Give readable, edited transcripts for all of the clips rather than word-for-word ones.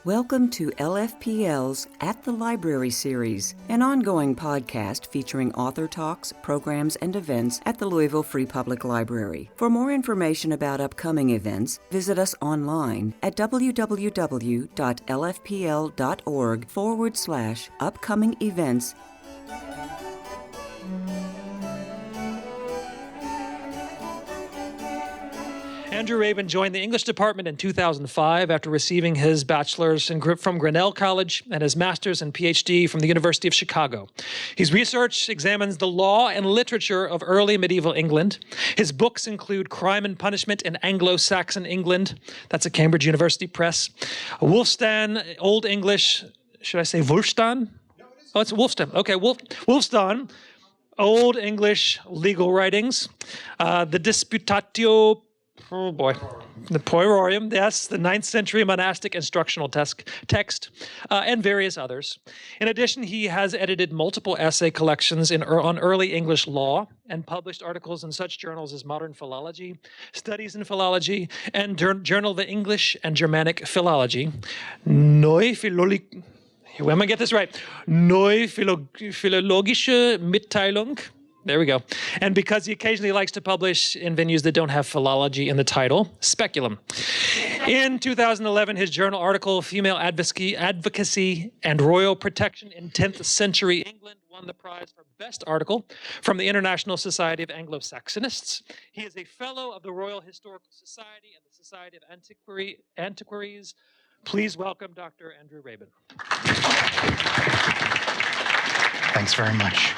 Welcome to LFPL's At the Library series, an ongoing podcast featuring author talks, programs, and events at the Louisville Free Public Library. For more information about upcoming events, visit us online at www.lfpl.org/upcoming events. Andrew Rabin joined the English department in 2005 after receiving his bachelor's from Grinnell College and his master's and PhD from the University of Chicago. His research examines the law and literature of early medieval England. His books include Crime and Punishment in Anglo-Saxon England. That's at Cambridge University Press. Wulfstan, Old English, should I say Wulfstan? Oh, it's Wulfstan. Okay, Wulfstan, Old English legal writings. The Disputatio, oh boy, the Poirorium, yes, the 9th century monastic instructional text, and various others. In addition, he has edited multiple essay collections on early English law and published articles in such journals as Modern Philology, Studies in Philology, and Journal of English and Germanic Philology. Neue Philologische Mitteilung. There we go. And because he occasionally likes to publish in venues that don't have philology in the title, Speculum. In 2011, his journal article, Female Advocacy and Royal Protection in 10th Century England, won the prize for Best Article from the International Society of Anglo-Saxonists. He is a fellow of the Royal Historical Society and the Society of Antiquaries. Please welcome Dr. Andrew Rabin. Thanks very much.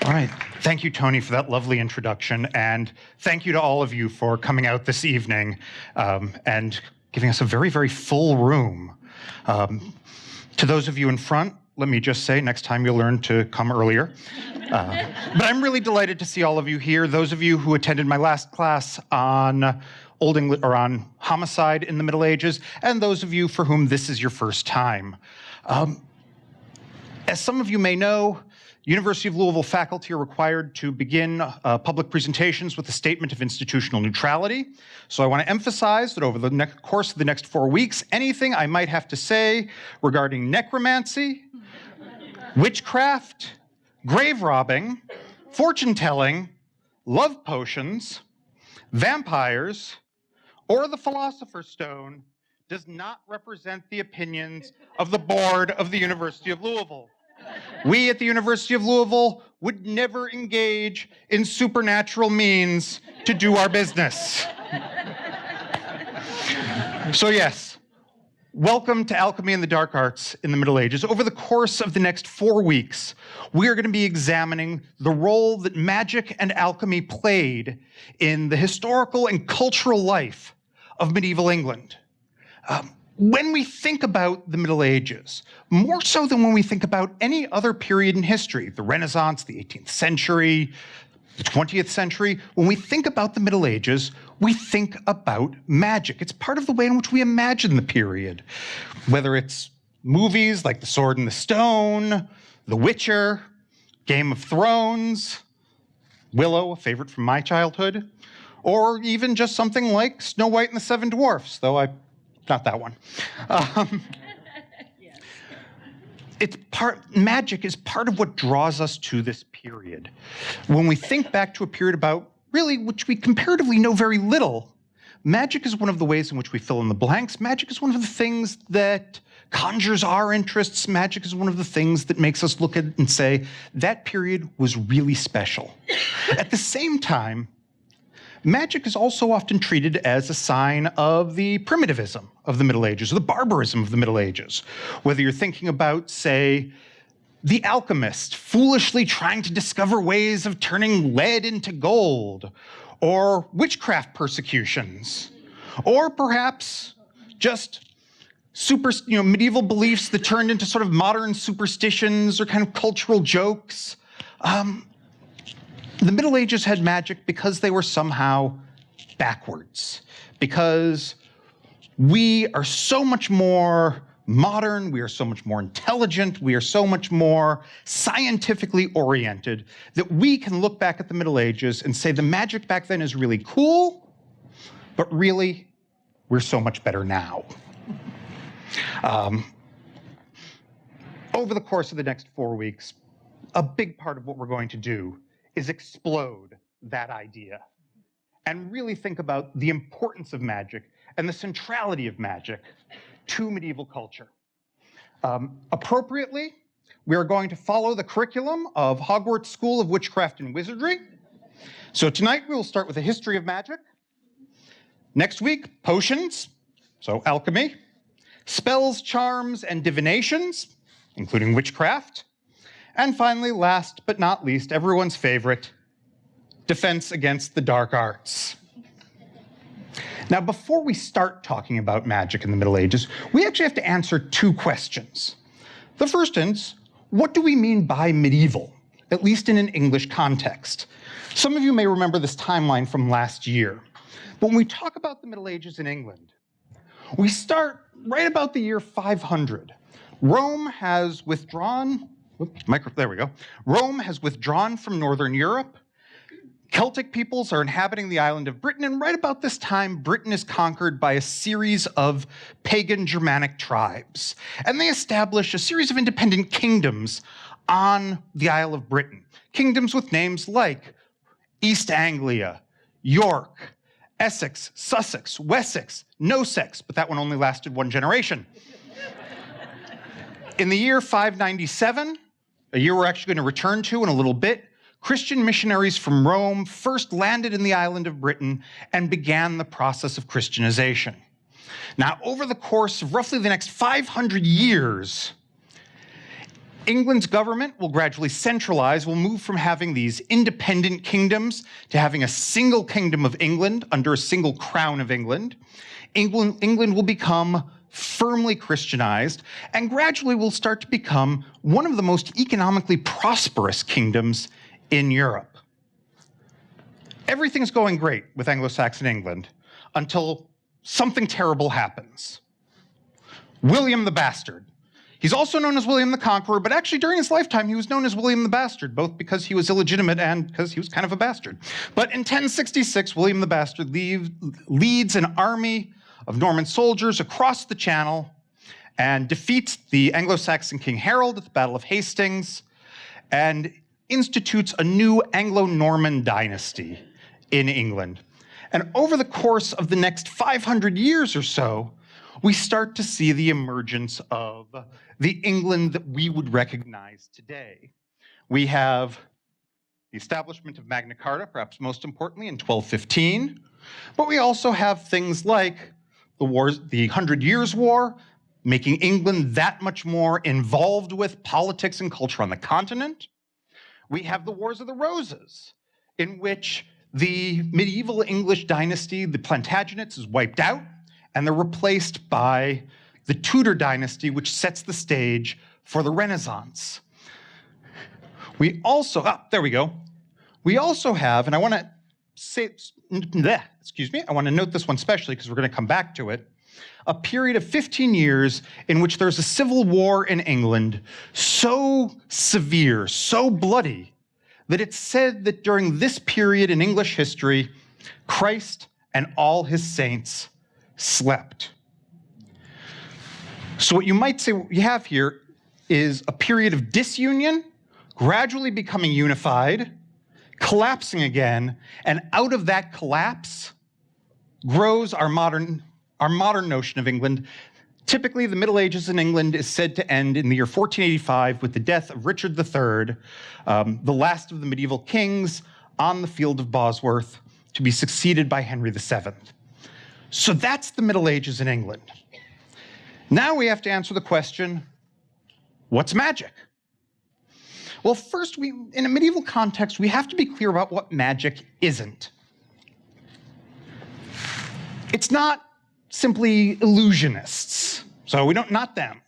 All right. Thank you, Tony, for that lovely introduction. And thank you to all of you for coming out this evening and giving us a very, very full room. To those of you in front, let me just say, next time you'll learn to come earlier. But I'm really delighted to see all of you here. Those of you who attended my last class on Old English or on homicide in the Middle Ages, and those of you for whom this is your first time. As some of you may know, University of Louisville faculty are required to begin public presentations with a statement of institutional neutrality. So I want to emphasize that over the course of the next 4 weeks, anything I might have to say regarding necromancy, witchcraft, grave robbing, fortune telling, love potions, vampires, or the Philosopher's Stone does not represent the opinions of the board of the University of Louisville. We at the University of Louisville would never engage in supernatural means to do our business. So yes, welcome to Alchemy and the Dark Arts in the Middle Ages. Over the course of the next 4 weeks, we are going to be examining the role that magic and alchemy played in the historical and cultural life of medieval England. When we think about the Middle Ages, more so than when we think about any other period in history, the Renaissance, the 18th century, the 20th century, when we think about the Middle Ages, we think about magic. It's part of the way in which we imagine the period. Whether it's movies like The Sword and the Stone, The Witcher, Game of Thrones, Willow, a favorite from my childhood, or even just something like Snow White and the Seven Dwarfs, though not that one. Magic is part of what draws us to this period. When we think back to a period about really which we comparatively know very little, magic is one of the ways in which we fill in the blanks. Magic is one of the things that conjures our interests. Magic is one of the things that makes us look at it and say, that period was really special. At the same time, magic is also often treated as a sign of the primitivism of the Middle Ages, or the barbarism of the Middle Ages. Whether you're thinking about, say, the alchemist foolishly trying to discover ways of turning lead into gold, or witchcraft persecutions, or perhaps just medieval beliefs that turned into sort of modern superstitions or kind of cultural jokes. The Middle Ages had magic because they were somehow backwards, because we are so much more modern, we are so much more intelligent, we are so much more scientifically oriented that we can look back at the Middle Ages and say the magic back then is really cool, but really, we're so much better now. Over the course of the next 4 weeks, a big part of what we're going to do is explode that idea and really think about the importance of magic and the centrality of magic to medieval culture. Appropriately, we are going to follow the curriculum of Hogwarts School of Witchcraft and Wizardry. So tonight we will start with a history of magic. Next week, potions, so alchemy, spells, charms, and divinations, including witchcraft. And finally, last but not least, everyone's favorite, defense against the dark arts. Now, before we start talking about magic in the Middle Ages, we actually have to answer two questions. The first is, what do we mean by medieval, at least in an English context? Some of you may remember this timeline from last year. But when we talk about the Middle Ages in England, we start right about the year 500. Rome has withdrawn, there we go. Rome has withdrawn from Northern Europe. Celtic peoples are inhabiting the island of Britain, and right about this time, Britain is conquered by a series of pagan Germanic tribes. And they establish a series of independent kingdoms on the Isle of Britain. Kingdoms with names like East Anglia, York, Essex, Sussex, Wessex, Nosex, but that one only lasted one generation. In the year 597, a year we're actually going to return to in a little bit, Christian missionaries from Rome first landed in the island of Britain and began the process of Christianization. Now, over the course of roughly the next 500 years, England's government will gradually centralize, will move from having these independent kingdoms to having a single kingdom of England under a single crown of England. England will become firmly Christianized and gradually will start to become one of the most economically prosperous kingdoms in Europe. Everything's going great with Anglo-Saxon England until something terrible happens. William the Bastard. He's also known as William the Conqueror, but actually during his lifetime, he was known as William the Bastard, both because he was illegitimate and because he was kind of a bastard. But in 1066, William the Bastard leads an army of Norman soldiers across the Channel and defeats the Anglo-Saxon King Harold at the Battle of Hastings and institutes a new Anglo-Norman dynasty in England. And over the course of the next 500 years or so, we start to see the emergence of the England that we would recognize today. We have the establishment of Magna Carta, perhaps most importantly in 1215, but we also have things like the 100 Years' War, making England that much more involved with politics and culture on the continent. We have the Wars of the Roses, in which the medieval English dynasty, the Plantagenets, is wiped out, and they're replaced by the Tudor dynasty, which sets the stage for the Renaissance. We also, there we go. We also have, and I want to say, I want to note this one specially because we're going to come back to it, a period of 15 years in which there's a civil war in England so severe, so bloody, that it's said that during this period in English history, Christ and all his saints slept. So what you might say what you have here is a period of disunion, gradually becoming unified, collapsing again, and out of that collapse grows our modern notion of England. Typically, the Middle Ages in England is said to end in the year 1485 with the death of Richard III, the last of the medieval kings, on the field of Bosworth, to be succeeded by Henry VII. So that's the Middle Ages in England. Now we have to answer the question, what's magic? Well, first, in a medieval context, we have to be clear about what magic isn't. It's not simply illusionists, so not them.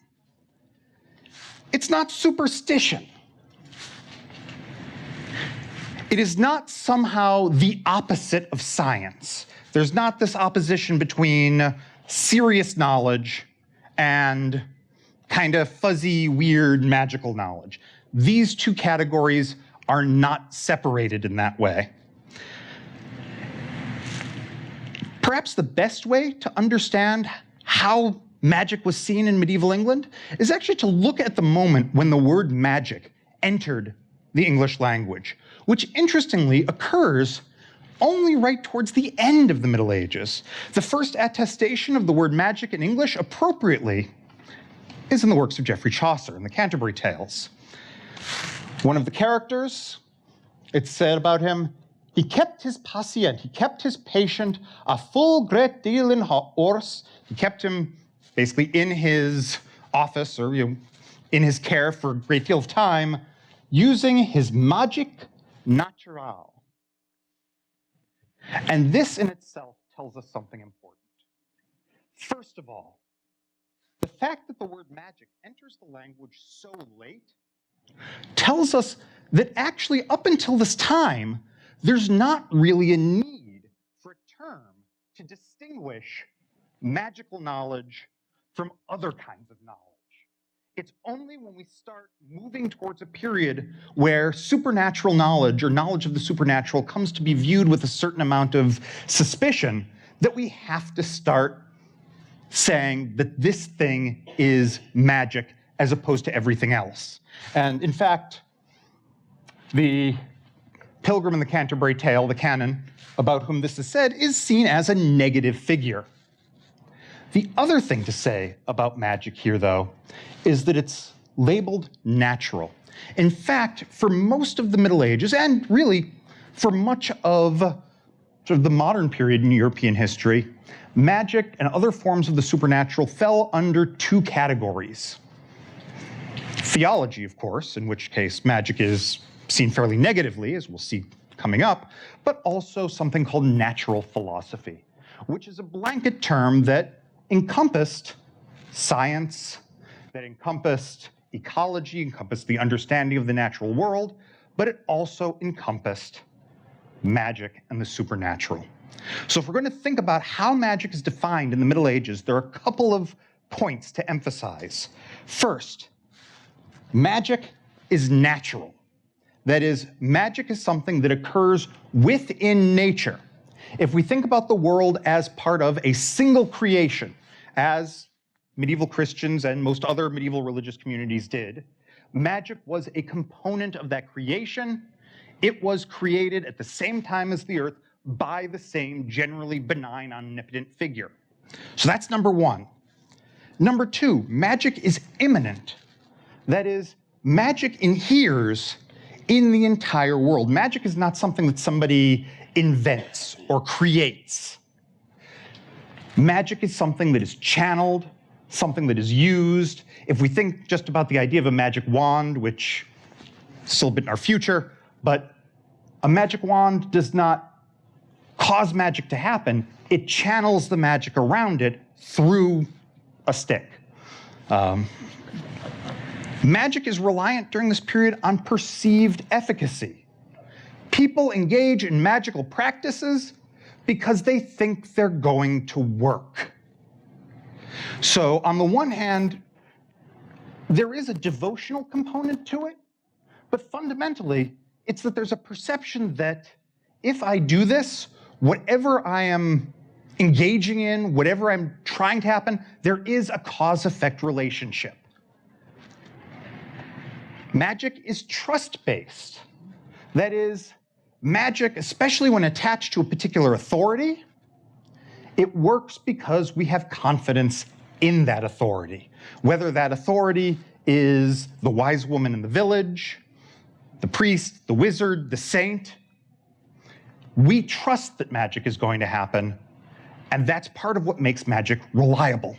It's not superstition. It is not somehow the opposite of science. There's not this opposition between serious knowledge and kind of fuzzy, weird, magical knowledge. These two categories are not separated in that way. Perhaps the best way to understand how magic was seen in medieval England is actually to look at the moment when the word magic entered the English language, which interestingly occurs only right towards the end of the Middle Ages. The first attestation of the word magic in English, appropriately, is in the works of Geoffrey Chaucer in the Canterbury Tales. One of the characters, it's said about him, he kept his patient, he kept his patient a full great deal in horse. He kept him basically in his office or in his care for a great deal of time, using his magic natural. And this in itself tells us something important. First of all, the fact that the word magic enters the language so late tells us that actually up until this time, there's not really a need for a term to distinguish magical knowledge from other kinds of knowledge. It's only when we start moving towards a period where supernatural knowledge or knowledge of the supernatural comes to be viewed with a certain amount of suspicion that we have to start saying that this thing is magic as opposed to everything else. And in fact, the Pilgrim in the Canterbury Tale, the canon about whom this is said, is seen as a negative figure. The other thing to say about magic here, though, is that it's labeled natural. In fact, for most of the Middle Ages, and really for much of sort of the modern period in European history, magic and other forms of the supernatural fell under two categories. Theology, of course, in which case magic is seen fairly negatively, as we'll see coming up, but also something called natural philosophy, which is a blanket term that encompassed science, that encompassed ecology, encompassed the understanding of the natural world, but it also encompassed magic and the supernatural. So if we're going to think about how magic is defined in the Middle Ages, there are a couple of points to emphasize. First, magic is natural. That is, magic is something that occurs within nature. If we think about the world as part of a single creation, as medieval Christians and most other medieval religious communities did, magic was a component of that creation. It was created at the same time as the earth by the same generally benign, omnipotent figure. So that's number one. Number two, magic is immanent. That is, magic inheres in the entire world. Magic is not something that somebody invents or creates. Magic is something that is channeled, something that is used. If we think just about the idea of a magic wand, which is still a bit in our future, but a magic wand does not cause magic to happen. It channels the magic around it through a stick. Magic is reliant during this period on perceived efficacy. People engage in magical practices because they think they're going to work. So on the one hand, there is a devotional component to it, but fundamentally, it's that there's a perception that if I do this, whatever I am engaging in, whatever I'm trying to happen, there is a cause-effect relationship. Magic is trust-based. That is, magic, especially when attached to a particular authority, it works because we have confidence in that authority. Whether that authority is the wise woman in the village, the priest, the wizard, the saint, we trust that magic is going to happen, and that's part of what makes magic reliable.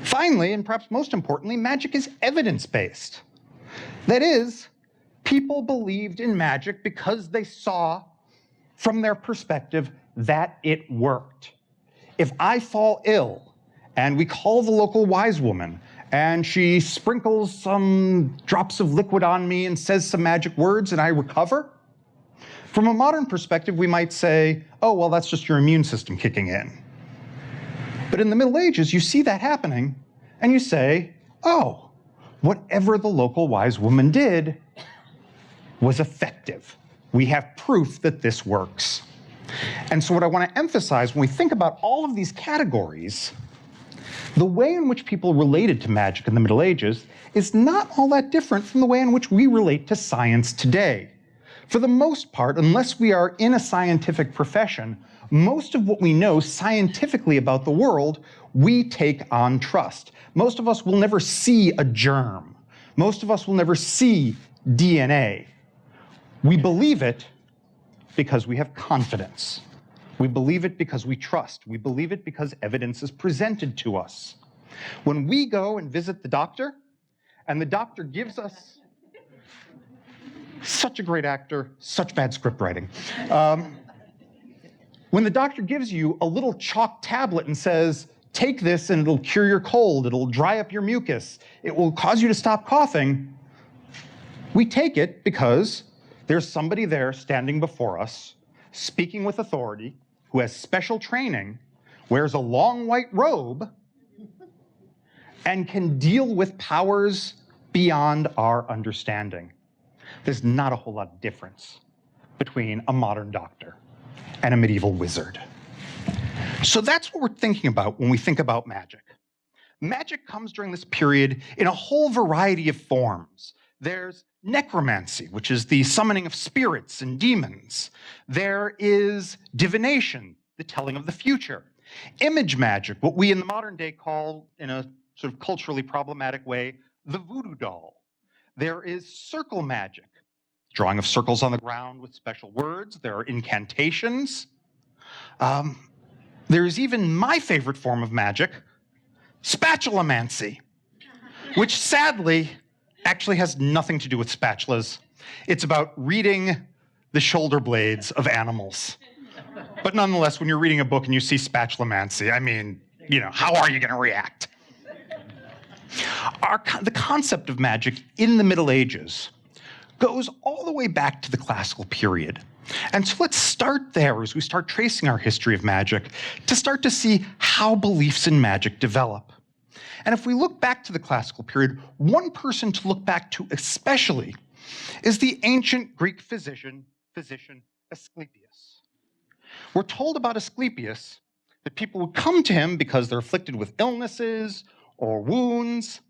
Finally, and perhaps most importantly, magic is evidence-based. That is, people believed in magic because they saw, from their perspective, that it worked. If I fall ill, and we call the local wise woman, and she sprinkles some drops of liquid on me and says some magic words, and I recover, from a modern perspective, we might say, oh, well, that's just your immune system kicking in. But in the Middle Ages, you see that happening, and you say, oh, whatever the local wise woman did was effective. We have proof that this works. And so what I want to emphasize when we think about all of these categories, the way in which people related to magic in the Middle Ages is not all that different from the way in which we relate to science today. For the most part, unless we are in a scientific profession, most of what we know scientifically about the world, we take on trust. Most of us will never see a germ. Most of us will never see DNA. We believe it because we have confidence. We believe it because we trust. We believe it because evidence is presented to us. When we go and visit the doctor, and the doctor gives us, such a great actor, such bad script writing. When the doctor gives you a little chalk tablet and says, take this and it'll cure your cold, it'll dry up your mucus, it will cause you to stop coughing, we take it because there's somebody there standing before us, speaking with authority, who has special training, wears a long white robe, and can deal with powers beyond our understanding. There's not a whole lot of difference between a modern doctor and a medieval wizard. So that's what we're thinking about when we think about magic. Magic comes during this period in a whole variety of forms. There's necromancy, which is the summoning of spirits and demons. There is divination, the telling of the future. Image magic, what we in the modern day call, in a sort of culturally problematic way, the voodoo doll. There is circle magic, drawing of circles on the ground with special words. There are incantations. There's even my favorite form of magic, spatulamancy, which sadly actually has nothing to do with spatulas. It's about reading the shoulder blades of animals. But nonetheless, when you're reading a book and you see spatulamancy, I mean, you know, how are you going to react? The concept of magic in the Middle Ages goes all the way back to the classical period. And so let's start there as we start tracing our history of magic to start to see how beliefs in magic develop. And if we look back to the classical period, one person to look back to especially is the ancient Greek physician Asclepius. We're told about Asclepius that people would come to him because they're afflicted with illnesses or wounds,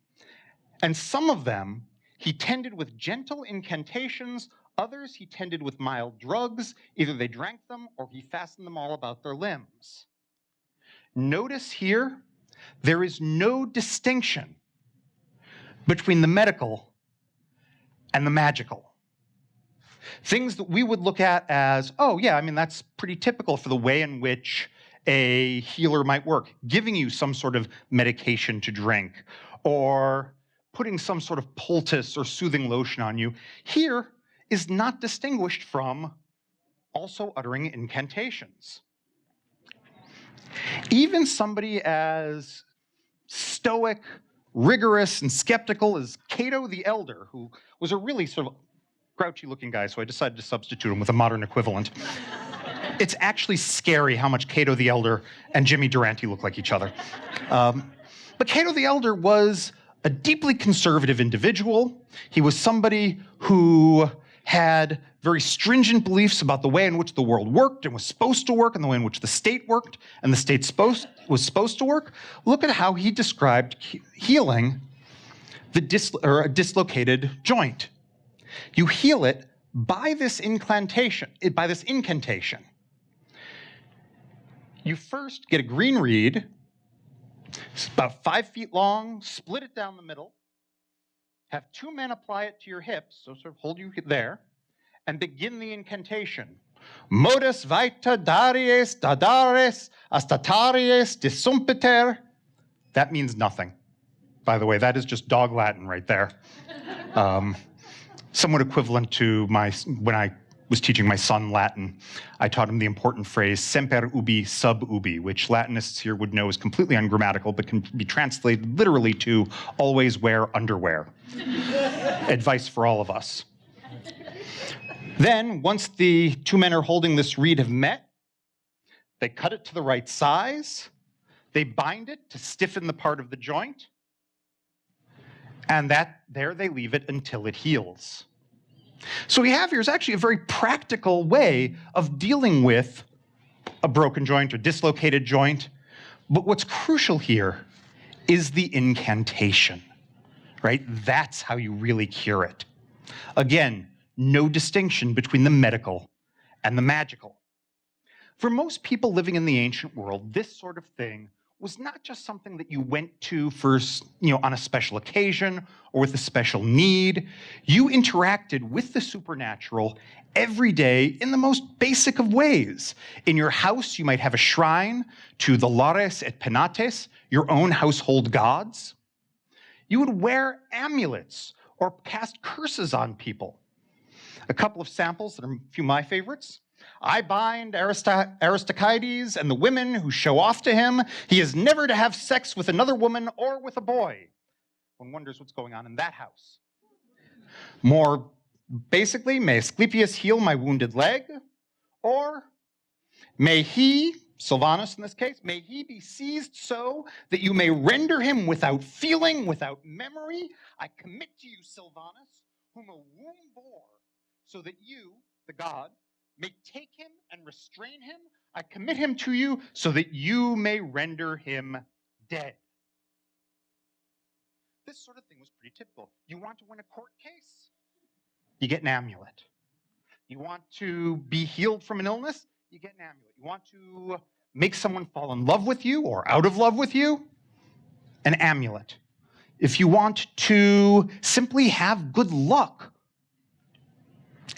and some of them he tended with gentle incantations, others he tended with mild drugs. Either they drank them or he fastened them all about their limbs. Notice here, there is no distinction between the medical and the magical. Things that we would look at as, oh yeah, I mean, that's pretty typical for the way in which a healer might work, giving you some sort of medication to drink, or putting some sort of poultice or soothing lotion on you, here is not distinguished from also uttering incantations. Even somebody as stoic, rigorous, and skeptical as Cato the Elder, who was a really sort of grouchy-looking guy, so I decided to substitute him with a modern equivalent. It's actually scary how much Cato the Elder and Jimmy Durante look like each other. But Cato the Elder was a deeply conservative individual. He was somebody who had very stringent beliefs about the way in which the world worked and was supposed to work, and the way in which the state worked and the state was supposed to work. Look at how he described healing a dislocated joint. You heal it by this incantation. You first get a green reed, it's about 5 feet long, split it down the middle, have 2 men apply it to your hips, so sort of hold you there, and begin the incantation. Modus vita daries dadares astataries disumpiter. That means nothing. By the way, that is just dog Latin right there. Somewhat equivalent to when I was teaching my son Latin, I taught him the important phrase semper ubi sub ubi, which Latinists here would know is completely ungrammatical, but can be translated literally to always wear underwear. Advice for all of us. Then, once the 2 men are holding this reed have met, they cut it to the right size, they bind it to stiffen the part of the joint, And there they leave it until it heals. So what we have here is actually a very practical way of dealing with a broken joint or dislocated joint. But what's crucial here is the incantation, right? That's how you really cure it. Again, no distinction between the medical and the magical. For most people living in the ancient world, this sort of thing was not just something that you went to for, on a special occasion or with a special need. You interacted with the supernatural every day in the most basic of ways. In your house, you might have a shrine to the Lares et Penates, your own household gods. You would wear amulets or cast curses on people. A couple of samples that are a few of my favorites. I bind Aristokides and the women who show off to him. He is never to have sex with another woman or with a boy. One wonders what's going on in that house. More basically, may Asclepius heal my wounded leg, or may he, Silvanus in this case, may he be seized so that you may render him without feeling, without memory. I commit to you, Silvanus, whom a womb bore, so that you, the god, may take him and restrain him. I commit him to you so that you may render him dead. This sort of thing was pretty typical. You want to win a court case? You get an amulet. You want to be healed from an illness? You get an amulet. You want to make someone fall in love with you or out of love with you? An amulet. If you want to simply have good luck,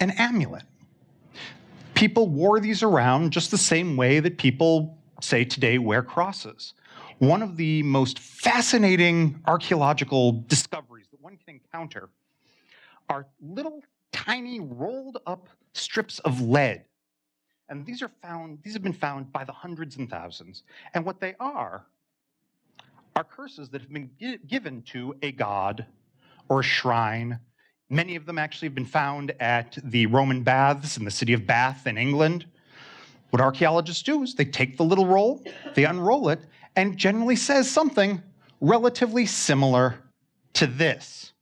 an amulet. People wore these around just the same way that people, say today, wear crosses. One of the most fascinating archaeological discoveries that one can encounter are little tiny rolled up strips of lead. And these have been found by the hundreds and thousands. And what they are curses that have been given to a god or a shrine. Many of them actually have been found at the Roman baths in the city of Bath in England. What archaeologists do is they take the little roll, they unroll it, and it generally says something relatively similar to this.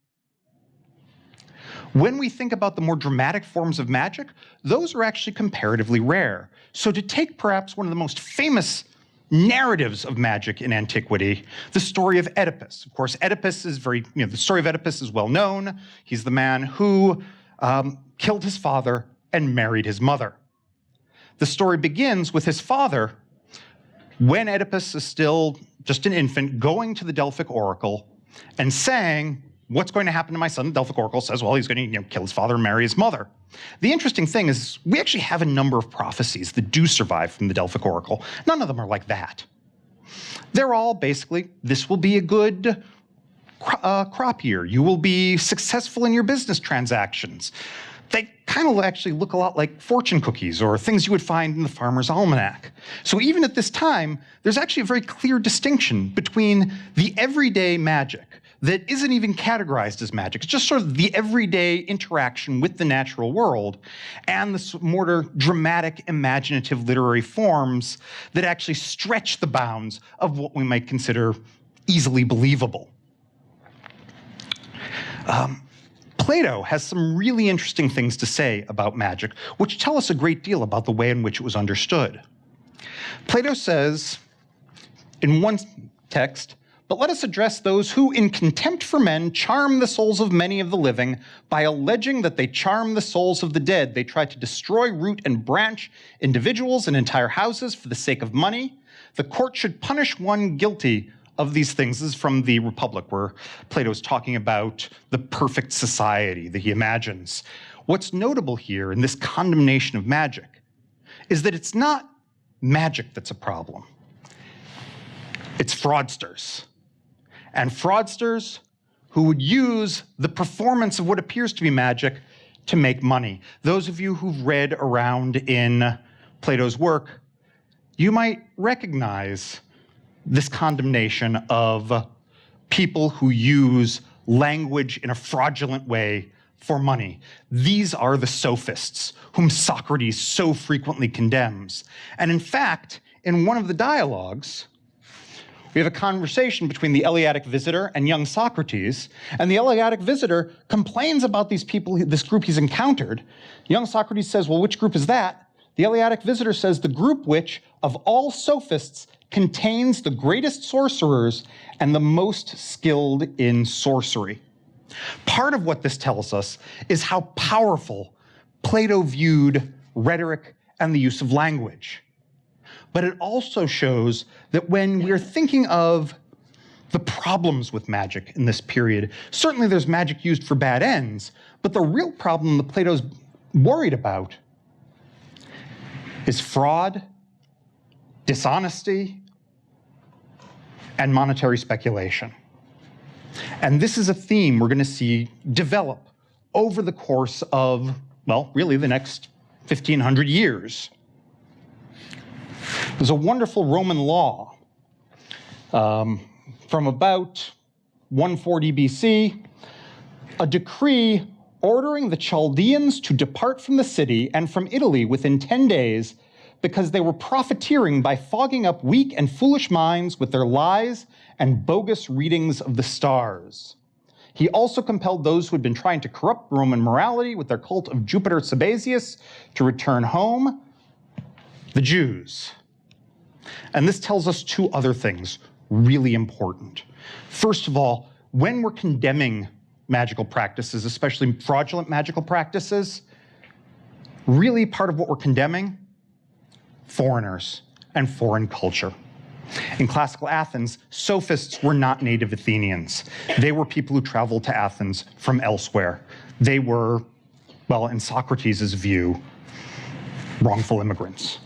When we think about the more dramatic forms of magic, those are actually comparatively rare. So to take perhaps one of the most famous narratives of magic in antiquity, the story of Oedipus. Of course, Oedipus is the story of Oedipus is well known. He's the man who killed his father and married his mother. The story begins with his father, when Oedipus is still just an infant, going to the Delphic oracle and saying, what's going to happen to my son? The Delphic oracle says, well, he's going to kill his father and marry his mother. The interesting thing is we actually have a number of prophecies that do survive from the Delphic oracle. None of them are like that. They're all basically, this will be a good crop year. You will be successful in your business transactions. They kind of actually look a lot like fortune cookies or things you would find in the Farmer's Almanac. So even at this time, there's actually a very clear distinction between the everyday magic that isn't even categorized as magic. It's just sort of the everyday interaction with the natural world and the more dramatic, imaginative literary forms that actually stretch the bounds of what we might consider easily believable. Plato has some really interesting things to say about magic, which tell us a great deal about the way in which it was understood. Plato says in one text, but let us address those who, in contempt for men, charm the souls of many of the living by alleging that they charm the souls of the dead. They try to destroy root and branch individuals and entire houses for the sake of money. The court should punish one guilty of these things. This is from the Republic, where Plato is talking about the perfect society that he imagines. What's notable here in this condemnation of magic is that it's not magic that's a problem. It's fraudsters. And fraudsters who would use the performance of what appears to be magic to make money. Those of you who've read around in Plato's work, you might recognize this condemnation of people who use language in a fraudulent way for money. These are the sophists whom Socrates so frequently condemns. And in fact, in one of the dialogues, We have a conversation between the Eleatic visitor and young Socrates, and the Eleatic visitor complains about these people, this group he's encountered. Young Socrates says, well, which group is that? The Eleatic visitor says, the group which, of all sophists, contains the greatest sorcerers and the most skilled in sorcery. Part of what this tells us is how powerful Plato viewed rhetoric and the use of language. But it also shows that when we're thinking of the problems with magic in this period, certainly there's magic used for bad ends, but the real problem that Plato's worried about is fraud, dishonesty, and monetary speculation. And this is a theme we're going to see develop over the course of, well, really the next 1,500 years. There's a wonderful Roman law from about 140 BC, a decree ordering the Chaldeans to depart from the city and from Italy within 10 days because they were profiteering by fogging up weak and foolish minds with their lies and bogus readings of the stars. He also compelled those who had been trying to corrupt Roman morality with their cult of Jupiter Sabazius to return home, the Jews. And this tells us two other things really important. First of all, when we're condemning magical practices, especially fraudulent magical practices, really part of what we're condemning, foreigners and foreign culture. In classical Athens, sophists were not native Athenians. They were people who traveled to Athens from elsewhere. They were, well, in Socrates' view, wrongful immigrants.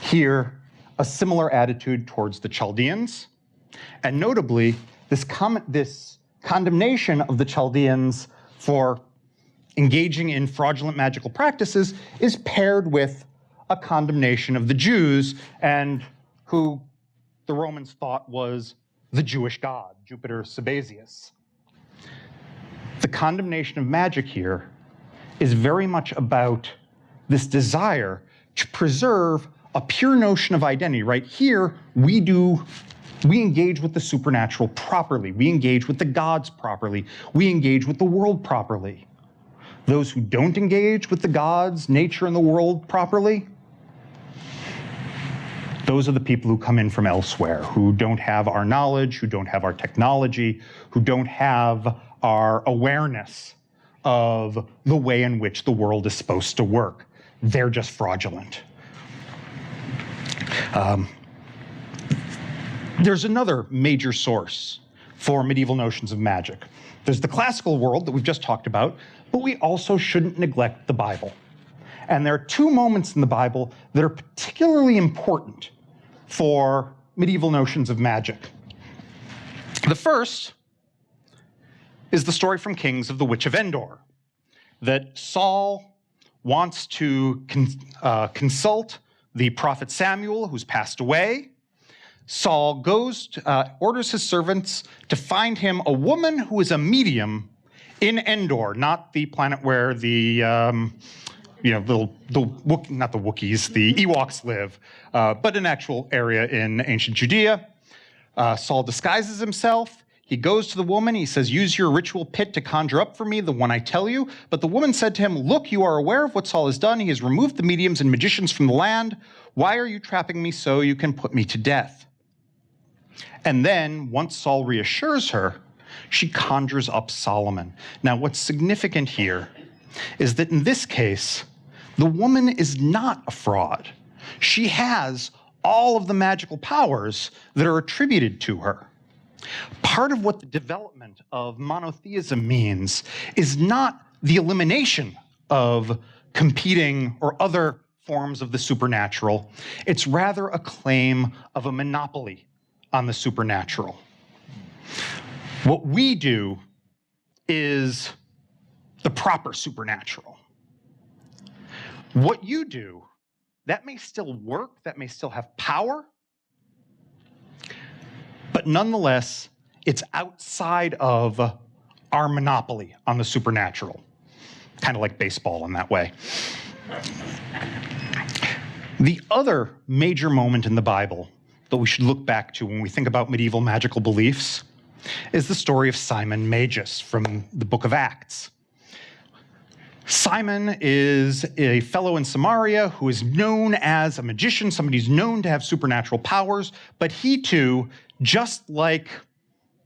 Here, a similar attitude towards the Chaldeans, and notably, this condemnation of the Chaldeans for engaging in fraudulent magical practices is paired with a condemnation of the Jews, and who the Romans thought was the Jewish god, Jupiter Sabazius. The condemnation of magic here is very much about this desire to preserve a pure notion of identity, right? Here, we engage with the supernatural properly. We engage with the gods properly. We engage with the world properly. Those who don't engage with the gods, nature, and the world properly, those are the people who come in from elsewhere, who don't have our knowledge, who don't have our technology, who don't have our awareness of the way in which the world is supposed to work. They're just fraudulent. There's another major source for medieval notions of magic. There's the classical world that we've just talked about, but we also shouldn't neglect the Bible. And there are two moments in the Bible that are particularly important for medieval notions of magic. The first is the story from Kings of the Witch of Endor, that Saul wants to consult the prophet Samuel, who's passed away. Saul orders his servants to find him a woman who is a medium in Endor, not the planet where the not the Wookiees, the Ewoks live, but an actual area in ancient Judea. Saul disguises himself. He goes to the woman. He says, use your ritual pit to conjure up for me the one I tell you. But the woman said to him, look, you are aware of what Saul has done. He has removed the mediums and magicians from the land. Why are you trapping me so you can put me to death? And then, once Saul reassures her, she conjures up Solomon. Now, what's significant here is that in this case, the woman is not a fraud. She has all of the magical powers that are attributed to her. Part of what the development of monotheism means is not the elimination of competing or other forms of the supernatural. It's rather a claim of a monopoly on the supernatural. What we do is the proper supernatural. What you do, that may still work, that may still have power, but nonetheless, it's outside of our monopoly on the supernatural. Kind of like baseball in that way. The other major moment in the Bible that we should look back to when we think about medieval magical beliefs is the story of Simon Magus from the book of Acts. Simon is a fellow in Samaria who is known as a magician, somebody who's known to have supernatural powers, but he too, just like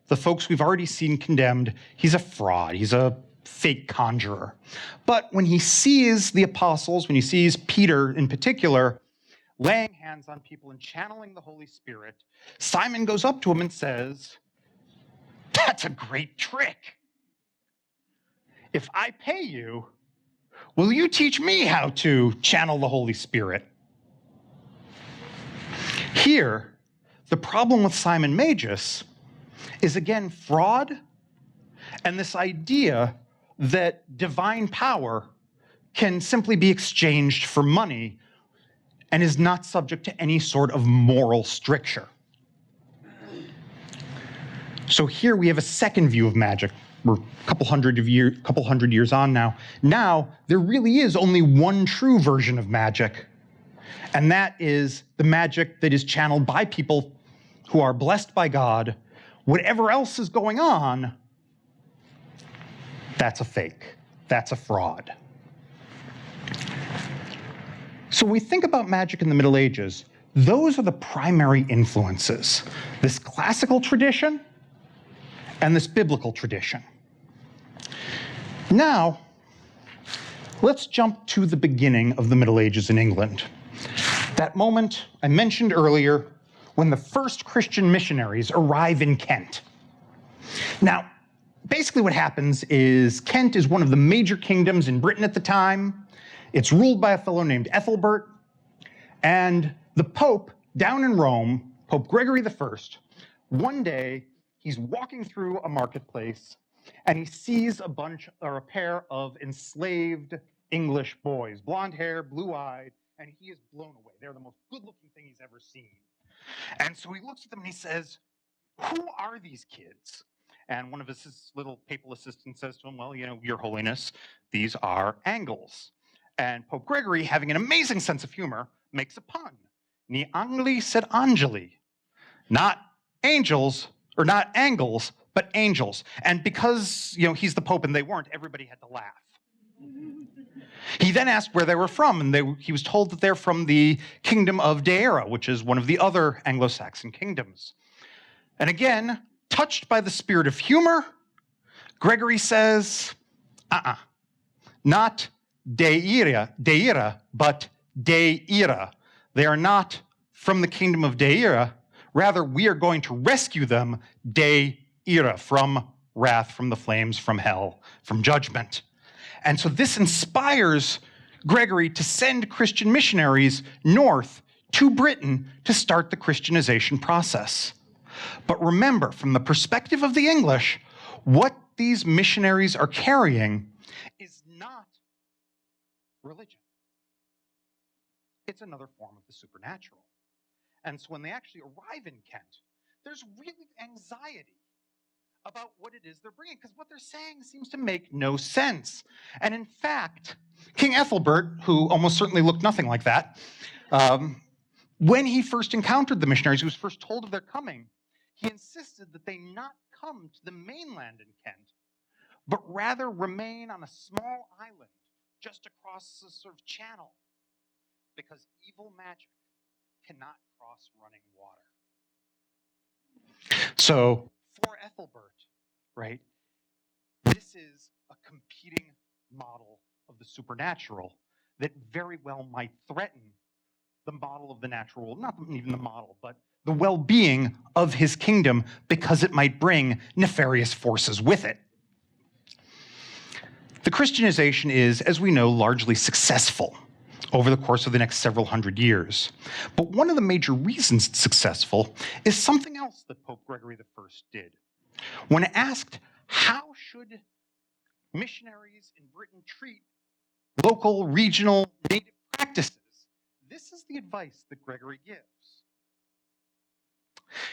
the folks we've already seen condemned, he's a fraud, he's a fake conjurer. But when he sees the apostles, when he sees Peter in particular, laying hands on people and channeling the Holy Spirit, Simon goes up to him and says, "That's a great trick. If I pay you, will you teach me how to channel the Holy Spirit?" Here, the problem with Simon Magus is again fraud and this idea that divine power can simply be exchanged for money and is not subject to any sort of moral stricture. So here we have a second view of magic. We're a couple hundred years on now. Now, there really is only one true version of magic, and that is the magic that is channeled by people who are blessed by God. Whatever else is going on, that's a fake. That's a fraud. So when we think about magic in the Middle Ages, those are the primary influences. This classical tradition and this biblical tradition. Now, let's jump to the beginning of the Middle Ages in England. That moment I mentioned earlier when the first Christian missionaries arrive in Kent. Now, basically what happens is Kent is one of the major kingdoms in Britain at the time. It's ruled by a fellow named Ethelbert, and the Pope down in Rome, Pope Gregory I, one day he's walking through a marketplace and he sees a pair of enslaved English boys, blonde hair, blue-eyed, and he is blown away. They're the most good-looking thing he's ever seen. And so he looks at them and he says, "Who are these kids?" And one of his little papal assistants says to him, "Well, Your Holiness, these are Angles." And Pope Gregory, having an amazing sense of humor, makes a pun. Ni angli sed angeli. Not angels, or not angles, but angels. And because, he's the Pope and they weren't, everybody had to laugh. He then asked where they were from, and he was told that they're from the kingdom of Deira, which is one of the other Anglo-Saxon kingdoms. And again, touched by the spirit of humor, Gregory says, not Deira, but Deira. They are not from the kingdom of Deira. Rather, we are going to rescue them, Deira, from wrath, from the flames, from hell, from judgment. And so this inspires Gregory to send Christian missionaries north to Britain to start the Christianization process. But remember, from the perspective of the English, what these missionaries are carrying is not religion. It's another form of the supernatural. And so when they actually arrive in Kent, there's really anxiety about what it is they're bringing, because what they're saying seems to make no sense. And in fact, King Ethelbert, who almost certainly looked nothing like that, when he first encountered the missionaries, he was first told of their coming, he insisted that they not come to the mainland in Kent, but rather remain on a small island just across the sort of channel, because evil magic cannot cross running water. So for Ethelbert, right, this is a competing model of the supernatural that very well might threaten the model of the natural world, not even the model, but the well-being of his kingdom, because it might bring nefarious forces with it. The Christianization is, as we know, largely successful over the course of the next several hundred years. But one of the major reasons it's successful is something else that Pope Gregory I did. When asked, how should missionaries in Britain treat local, regional, native practices, this is the advice that Gregory gives.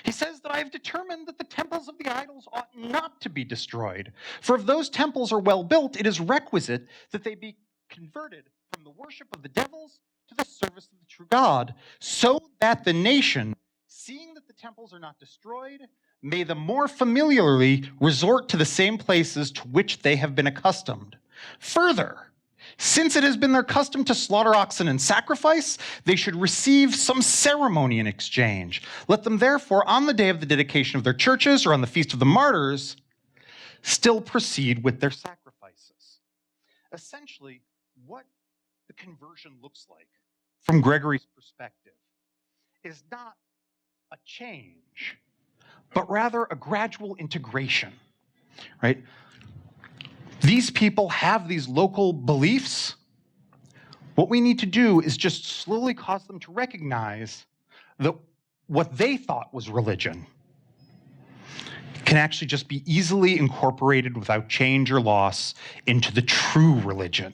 He says that I have determined that the temples of the idols ought not to be destroyed. For if those temples are well built, it is requisite that they be converted from the worship of the devils to the service of the true God, so that the nation, seeing that the temples are not destroyed, may the more familiarly resort to the same places to which they have been accustomed. Further, since it has been their custom to slaughter oxen in sacrifice, they should receive some ceremony in exchange. Let them therefore, on the day of the dedication of their churches or on the feast of the martyrs, still proceed with their sacrifices. Essentially, what the conversion looks like from Gregory's perspective is not a change, but rather a gradual integration, right? These people have these local beliefs. What we need to do is just slowly cause them to recognize that what they thought was religion can actually just be easily incorporated without change or loss into the true religion.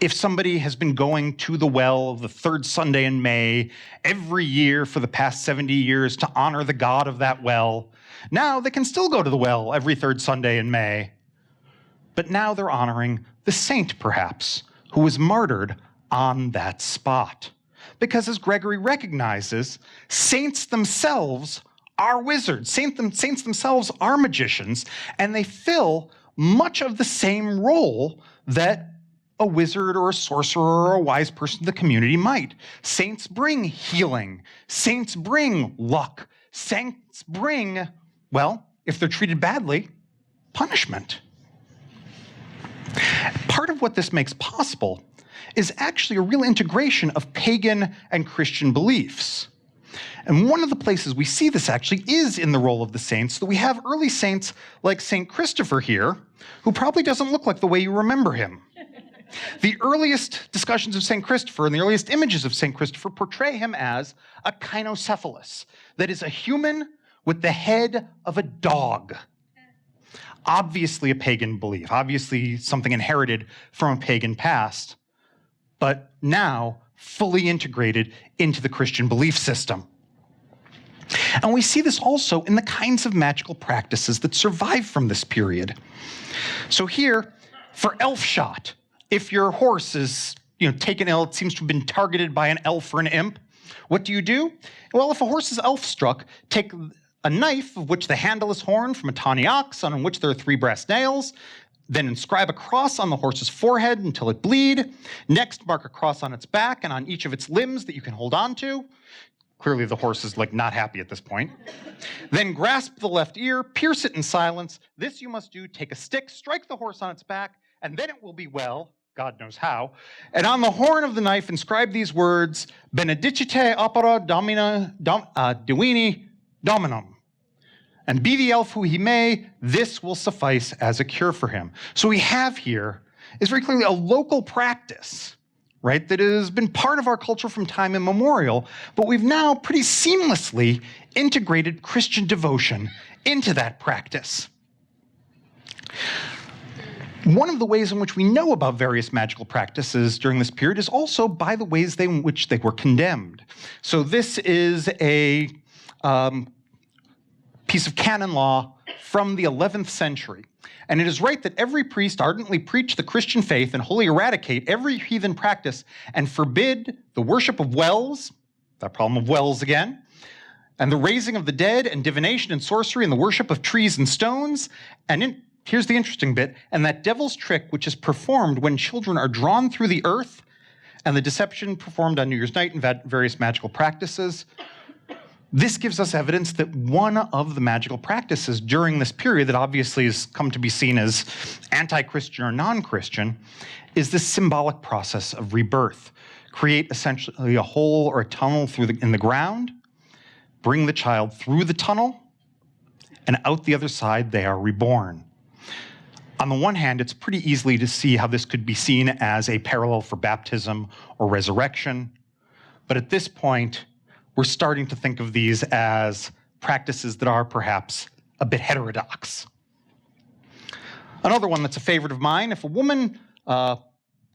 If somebody has been going to the well the third Sunday in May every year for the past 70 years to honor the god of that well, now they can still go to the well every third Sunday in May. But now they're honoring the saint, perhaps, who was martyred on that spot. Because as Gregory recognizes, saints themselves are wizards. Saints themselves are magicians, and they fill much of the same role that a wizard or a sorcerer or a wise person in the community might. Saints bring healing. Saints bring luck. Saints bring, well, if they're treated badly, punishment. Part of what this makes possible is actually a real integration of pagan and Christian beliefs. And one of the places we see this actually is in the role of the saints. So we have early saints like St. Christopher here, who probably doesn't look like the way you remember him. The earliest discussions of St. Christopher and the earliest images of St. Christopher portray him as a kynocephalus, that is a human with the head of a dog. Obviously a pagan belief, obviously something inherited from a pagan past, but now fully integrated into the Christian belief system. And we see this also in the kinds of magical practices that survive from this period. So here, for elf shot, if your horse is taken ill, it seems to have been targeted by an elf or an imp, what do? Well, if a horse is elf struck, take a knife of which the handle is horn from a tawny ox, on which there are 3 brass nails, then inscribe a cross on the horse's forehead until it bleed. Next, mark a cross on its back and on each of its limbs that you can hold on to. Clearly the horse is not happy at this point. Then grasp the left ear, pierce it in silence. This you must do, take a stick, strike the horse on its back, and then it will be well, God knows how. And on the horn of the knife inscribe these words, Benedicite opera divini dominum. And be the elf who he may, this will suffice as a cure for him. So we have here is very clearly a local practice, right, that has been part of our culture from time immemorial, but we've now pretty seamlessly integrated Christian devotion into that practice. One of the ways in which we know about various magical practices during this period is also by the ways in which they were condemned. So this is a piece of canon law from the 11th century. And it is right that every priest ardently preach the Christian faith and wholly eradicate every heathen practice and forbid the worship of wells, that problem of wells again, and the raising of the dead and divination and sorcery and the worship of trees and stones. And here's the interesting bit, and that devil's trick which is performed when children are drawn through the earth, and the deception performed on New Year's night and various magical practices. This gives us evidence that one of the magical practices during this period that obviously has come to be seen as anti-Christian or non-Christian is this symbolic process of rebirth. Create essentially a hole or a tunnel in the ground, bring the child through the tunnel, and out the other side they are reborn. On the one hand, it's pretty easily to see how this could be seen as a parallel for baptism or resurrection, but at this point, we're starting to think of these as practices that are perhaps a bit heterodox. Another one that's a favorite of mine, if a woman, dropped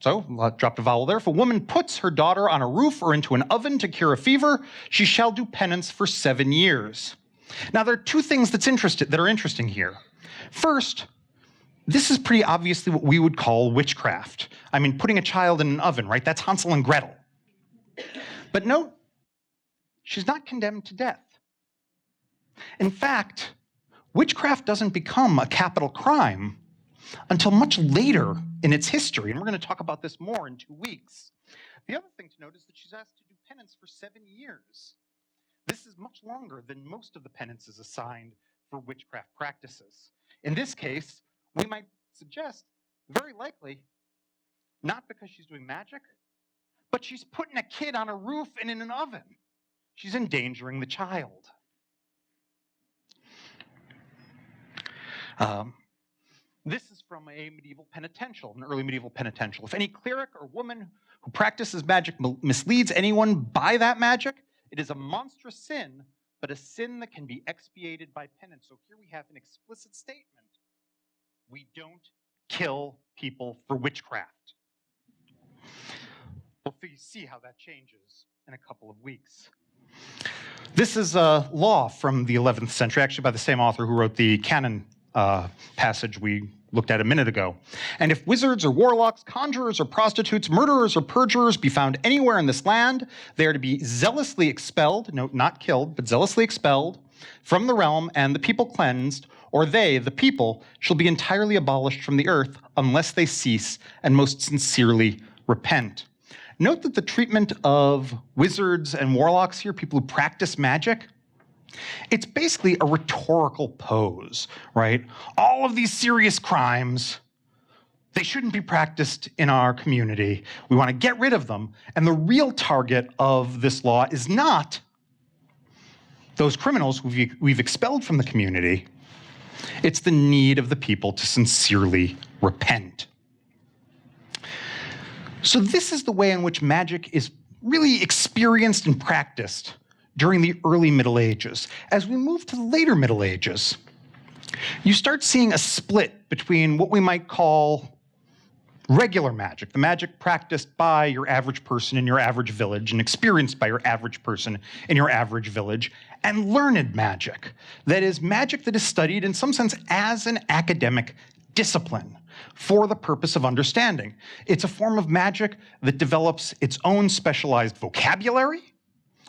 a vowel there, if a woman puts her daughter on a roof or into an oven to cure a fever, she shall do penance for 7 years. Now, there are 2 things that are interesting here. First, this is pretty obviously what we would call witchcraft. I mean, putting a child in an oven, right? That's Hansel and Gretel. But note she's not condemned to death. In fact, witchcraft doesn't become a capital crime until much later in its history, and we're going to talk about this more in 2 weeks. The other thing to note is that she's asked to do penance for 7 years. This is much longer than most of the penances assigned for witchcraft practices. In this case, we might suggest, very likely, not because she's doing magic, but she's putting a kid on a roof and in an oven. She's endangering the child. This is from a medieval penitential, an early medieval penitential. If any cleric or woman who practices magic misleads anyone by that magic, it is a monstrous sin, but a sin that can be expiated by penance. So here we have an explicit statement. We don't kill people for witchcraft. We'll see how that changes in a couple of weeks. This is a law from the 11th century, actually by the same author who wrote the canon passage we looked at a minute ago. And if wizards or warlocks, conjurers or prostitutes, murderers or perjurers be found anywhere in this land, they are to be zealously expelled, no, not killed, but zealously expelled from the realm, and the people cleansed, or they, the people, shall be entirely abolished from the earth unless they cease and most sincerely repent. Note that the treatment of wizards and warlocks here, people who practice magic, it's basically a rhetorical pose, right? All of these serious crimes, they shouldn't be practiced in our community. We want to get rid of them. And the real target of this law is not those criminals who we've expelled from the community. It's the need of the people to sincerely repent. So this is the way in which magic is really experienced and practiced during the early Middle Ages. As we move to the later Middle Ages, you start seeing a split between what we might call regular magic, the magic practiced by your average person in your average village and experienced by your average person in your average village, and learned magic. That is, magic that is studied in some sense as an academic discipline for the purpose of understanding. It's a form of magic that develops its own specialized vocabulary,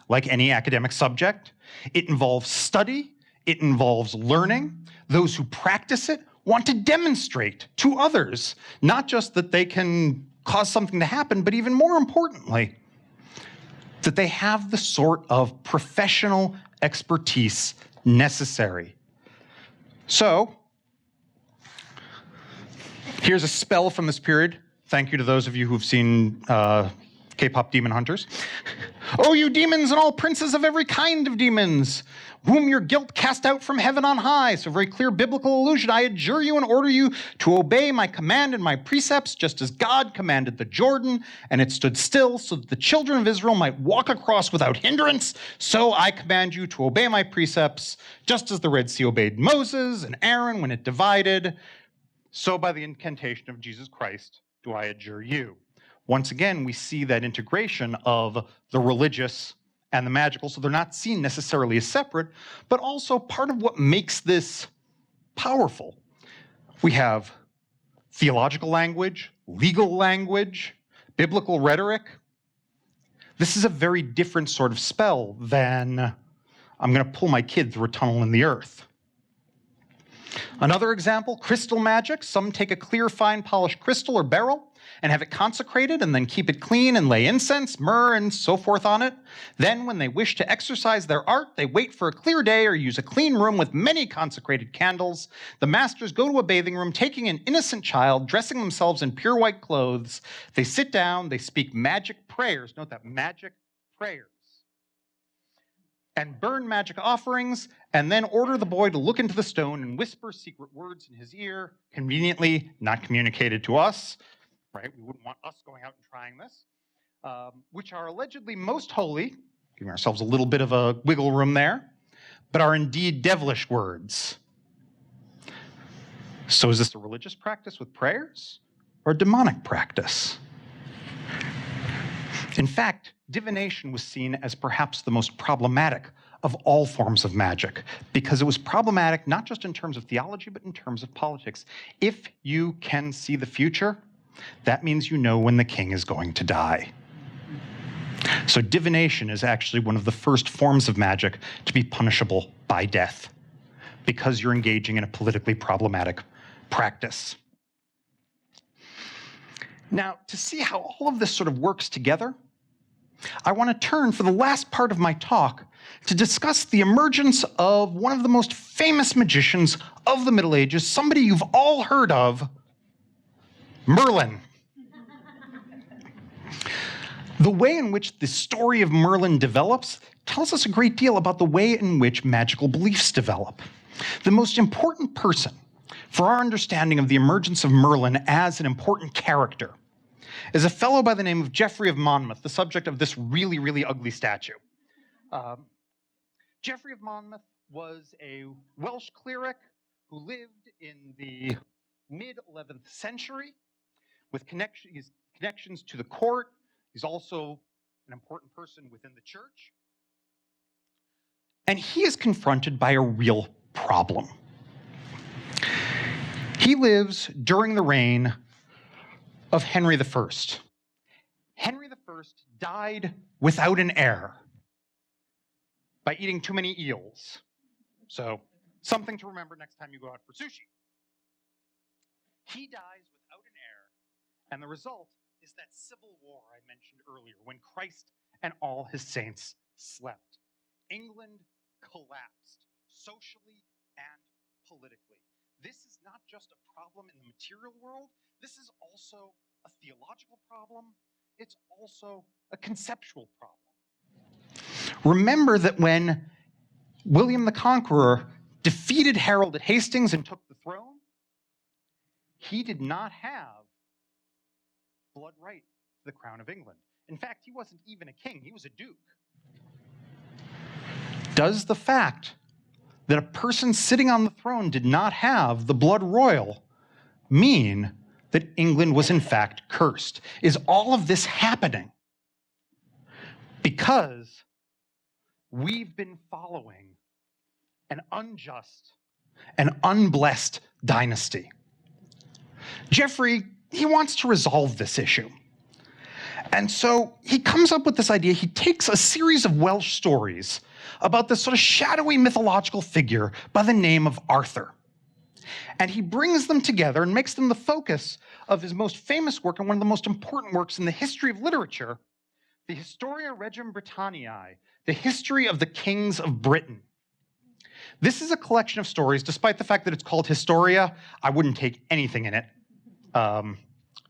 like any academic subject. It involves study, it involves learning. Those who practice it want to demonstrate to others, not just that they can cause something to happen, but even more importantly, that they have the sort of professional expertise necessary. So, here's a spell from this period. Thank you to those of you who've seen K-pop Demon Hunters. O you demons and all princes of every kind of demons, whom your guilt cast out from heaven on high. So very clear biblical allusion. I adjure you and order you to obey my command and my precepts, just as God commanded the Jordan, and it stood still so that the children of Israel might walk across without hindrance. So I command you to obey my precepts, just as the Red Sea obeyed Moses and Aaron when it divided. So by the incantation of Jesus Christ do I adjure you. Once again, we see that integration of the religious and the magical, so they're not seen necessarily as separate, but also part of what makes this powerful. We have theological language, legal language, biblical rhetoric. This is a very different sort of spell than I'm going to pull my kid through a tunnel in the earth. Another example, crystal magic. Some take a clear, fine, polished crystal or beryl and have it consecrated and then keep it clean and lay incense, myrrh, and so forth on it. Then, when they wish to exercise their art, they wait for a clear day or use a clean room with many consecrated candles. The masters go to a bathing room, taking an innocent child, dressing themselves in pure white clothes. They sit down, they speak magic prayers. Note that, magic prayers. And burn magic offerings, and then order the boy to look into the stone and whisper secret words in his ear, conveniently not communicated to us, right? We wouldn't want us going out and trying this, which are allegedly most holy, giving ourselves a little bit of a wiggle room there, but are indeed devilish words. So is this a religious practice with prayers or a demonic practice? In fact, divination was seen as perhaps the most problematic of all forms of magic, because it was problematic not just in terms of theology, but in terms of politics. If you can see the future, that means you know when the king is going to die. So divination is actually one of the first forms of magic to be punishable by death, because you're engaging in a politically problematic practice. Now, to see how all of this sort of works together, I want to turn for the last part of my talk to discuss the emergence of one of the most famous magicians of the Middle Ages, somebody you've all heard of, Merlin. The way in which the story of Merlin develops tells us a great deal about the way in which magical beliefs develop. The most important person for our understanding of the emergence of Merlin as an important character is a fellow by the name of Geoffrey of Monmouth, the subject of this really, really ugly statue. Geoffrey of Monmouth was a Welsh cleric who lived in the mid-11th century with connections to the court. He's also an important person within the church. And he is confronted by a real problem. He lives during the reign of Henry I. Henry I died without an heir by eating too many eels. So, something to remember next time you go out for sushi. He dies without an heir, and the result is that civil war I mentioned earlier, when Christ and all his saints slept. England collapsed, socially and politically. This is not just a problem in the material world, this is also a theological problem. It's also a conceptual problem. Remember that when William the Conqueror defeated Harold at Hastings and took the throne, he did not have blood right to the crown of England. In fact, he wasn't even a king, he was a duke. Does the fact that a person sitting on the throne did not have the blood royal mean that England was in fact cursed? Is all of this happening because we've been following an unjust and unblessed dynasty? Geoffrey, he wants to resolve this issue. And so he comes up with this idea. He takes a series of Welsh stories about this sort of shadowy mythological figure by the name of Arthur. And he brings them together and makes them the focus of his most famous work and one of the most important works in the history of literature, the Historia Regum Britanniae, the history of the kings of Britain. This is a collection of stories. Despite the fact that it's called Historia, I wouldn't take anything in it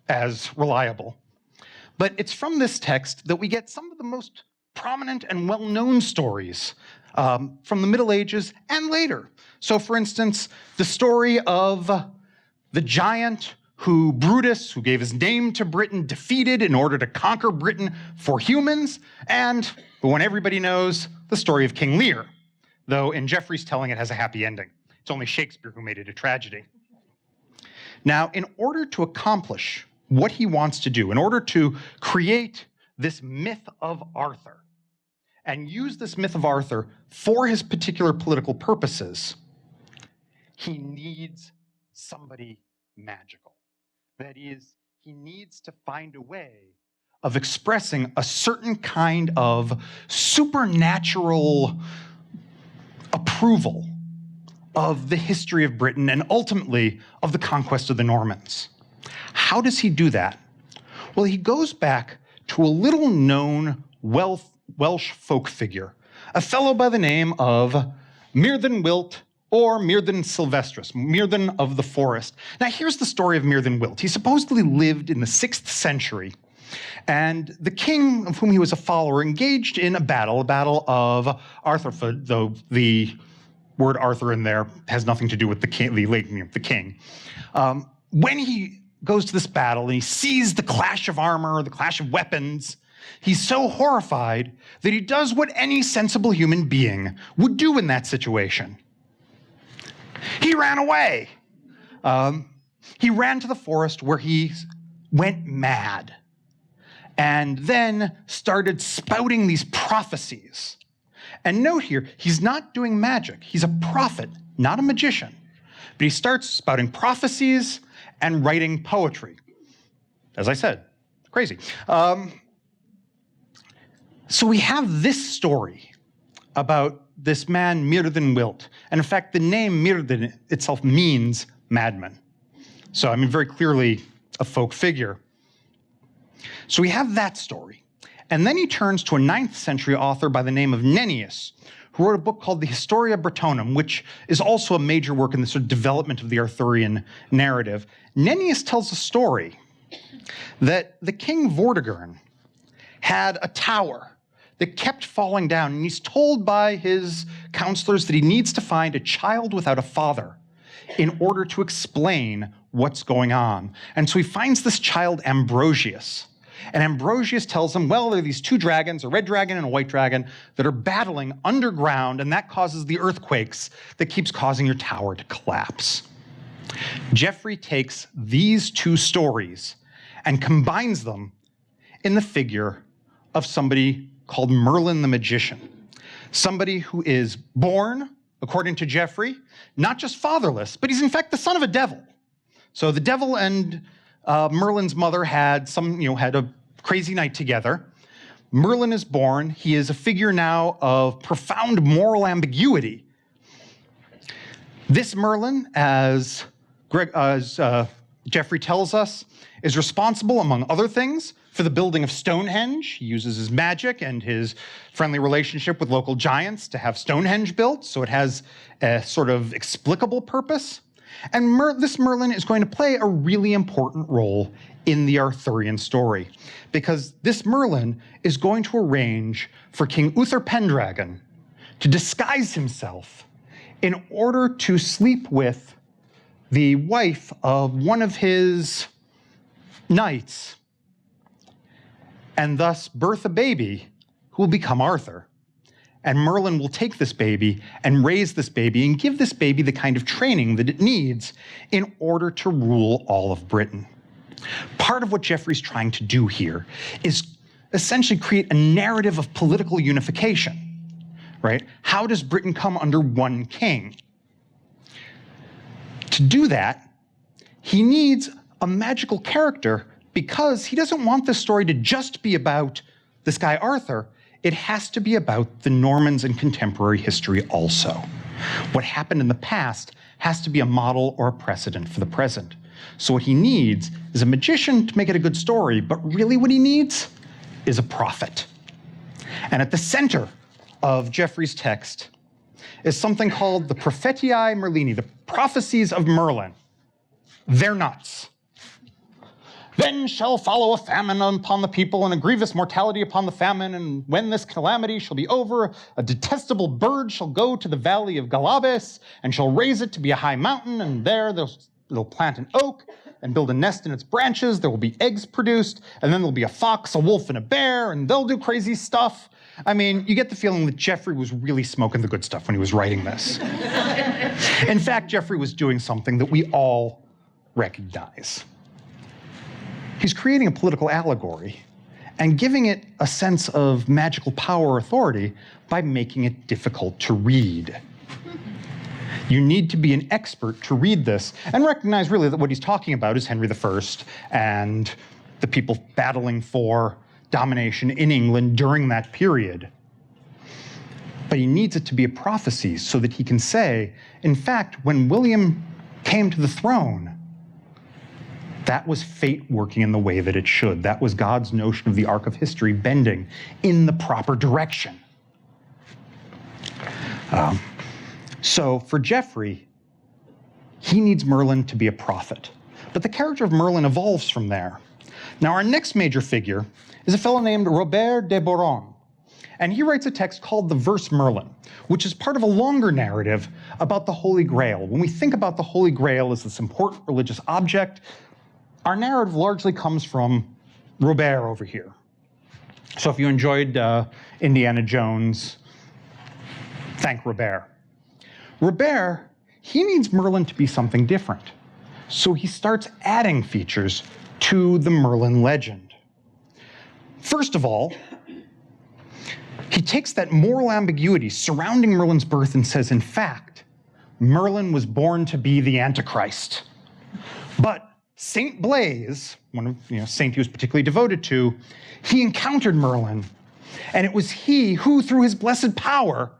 as reliable. But it's from this text that we get some of the most prominent and well-known stories from the Middle Ages and later. So, for instance, the story of the giant who Brutus, who gave his name to Britain, defeated in order to conquer Britain for humans, and the one everybody knows, the story of King Lear, though in Geoffrey's telling it has a happy ending. It's only Shakespeare who made it a tragedy. Now, in order to accomplish what he wants to do, in order to create this myth of Arthur and use this myth of Arthur for his particular political purposes, he needs somebody magical. That is, he needs to find a way of expressing a certain kind of supernatural approval of the history of Britain and ultimately of the conquest of the Normans. How does he do that? Well, he goes back to a little-known Welsh folk figure, a fellow by the name of Merlin Wilt, or Merlin Sylvestris, Merlin of the Forest. Now, here's the story of Merlin Wilt. He supposedly lived in the 6th century, and the king of whom he was a follower engaged in a battle of Arthurhood, though the word Arthur in there has nothing to do with the king, the late name of the king. When he goes to this battle and he sees the clash of armor, the clash of weapons, he's so horrified that he does what any sensible human being would do in that situation. He ran away. He ran to the forest where he went mad and then started spouting these prophecies. And note here, he's not doing magic. He's a prophet, not a magician. But he starts spouting prophecies and writing poetry. As I said, crazy. So we have this story about this man, Merlin Wilt. And in fact, the name Merlin itself means madman. So, I mean, very clearly a folk figure. So we have that story. And then he turns to a 9th century author by the name of Nennius, who wrote a book called the Historia Britonum, which is also a major work in the sort of development of the Arthurian narrative. Nennius tells a story that the king Vortigern had a tower that kept falling down, and he's told by his counselors that he needs to find a child without a father in order to explain what's going on. And so he finds this child, Ambrosius. And Ambrosius tells him, well, there are these 2 dragons, a red dragon and a white dragon, that are battling underground, and that causes the earthquakes that keeps causing your tower to collapse. Geoffrey takes these 2 stories and combines them in the figure of somebody called Merlin the Magician, somebody who is born, according to Geoffrey, not just fatherless, but he's in fact the son of a devil. So the devil and Merlin's mother had a crazy night together. Merlin is born. He is a figure now of profound moral ambiguity. This Merlin, as Geoffrey tells us, is responsible, among other things, for the building of Stonehenge. He uses his magic and his friendly relationship with local giants to have Stonehenge built, so it has a sort of explicable purpose. And this Merlin is going to play a really important role in the Arthurian story, because this Merlin is going to arrange for King Uther Pendragon to disguise himself in order to sleep with the wife of one of his knights, and thus birth a baby who will become Arthur. And Merlin will take this baby and raise this baby and give this baby the kind of training that it needs in order to rule all of Britain. Part of what Geoffrey's trying to do here is essentially create a narrative of political unification, right? How does Britain come under one king? To do that, he needs a magical character, because he doesn't want this story to just be about this guy Arthur. It has to be about the Normans in contemporary history also. What happened in the past has to be a model or a precedent for the present. So what he needs is a magician to make it a good story, but really what he needs is a prophet. And at the center of Geoffrey's text is something called the Prophetiae Merlini, the prophecies of Merlin. They're nuts. Then shall follow a famine upon the people, and a grievous mortality upon the famine. And when this calamity shall be over, a detestable bird shall go to the valley of Galabes, and shall raise it to be a high mountain, and there they'll plant an oak, and build a nest in its branches. There will be eggs produced, and then there'll be a fox, a wolf, and a bear, and they'll do crazy stuff. I mean, you get the feeling that Geoffrey was really smoking the good stuff when he was writing this. In fact, Geoffrey was doing something that we all recognize. He's creating a political allegory and giving it a sense of magical power or authority by making it difficult to read. You need to be an expert to read this and recognize really that what he's talking about is Henry I and the people battling for domination in England during that period. But he needs it to be a prophecy so that he can say, in fact, when William came to the throne, that was fate working in the way that it should. That was God's notion of the arc of history bending in the proper direction. So for Geoffrey, he needs Merlin to be a prophet. But the character of Merlin evolves from there. Now, our next major figure is a fellow named Robert de Boron. And he writes a text called The Verse Merlin, which is part of a longer narrative about the Holy Grail. When we think about the Holy Grail as this important religious object, our narrative largely comes from Robert over here. So if you enjoyed Indiana Jones, thank Robert. Robert, he needs Merlin to be something different. So he starts adding features to the Merlin legend. First of all, he takes that moral ambiguity surrounding Merlin's birth and says, in fact, Merlin was born to be the Antichrist. But Saint Blaise, one of saint he was particularly devoted to, he encountered Merlin And it was he who, through his blessed power,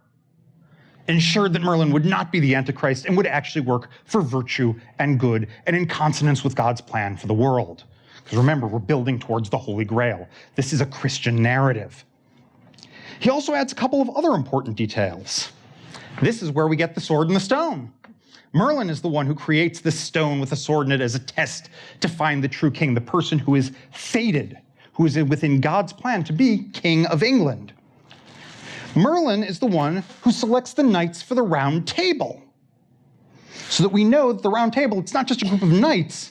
ensured that Merlin would not be the Antichrist and would actually work for virtue and good and in consonance with God's plan for the world. Because remember, we're building towards the Holy Grail. This is a Christian narrative. He also adds a couple of other important details. This is where we get the sword and the stone. Merlin is the one who creates this stone with a sword in it as a test to find the true king, the person who is fated, who is within God's plan to be king of England. Merlin is the one who selects the knights for the round table. So that we know that the round table, it's not just a group of knights,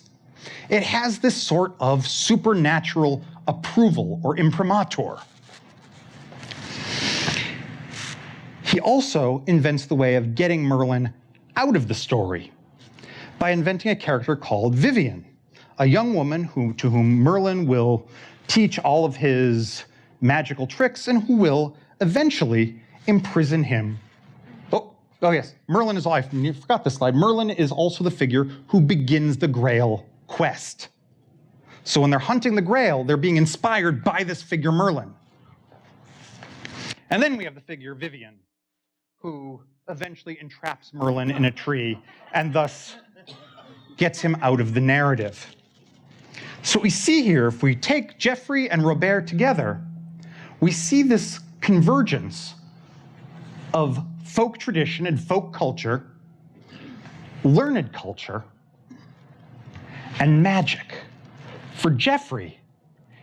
it has this sort of supernatural approval or imprimatur. He also invents the way of getting Merlin out of the story by inventing a character called Vivian, a young woman to whom Merlin will teach all of his magical tricks and who will eventually imprison him. Oh yes, Merlin is, I forgot this slide. Merlin is also the figure who begins the Grail quest. So when they're hunting the Grail, they're being inspired by this figure Merlin. And then we have the figure Vivian, who eventually entraps Merlin in a tree and thus gets him out of the narrative. So what we see here, if we take Geoffrey and Robert together, we see this convergence of folk tradition and folk culture, learned culture, and magic. For Geoffrey,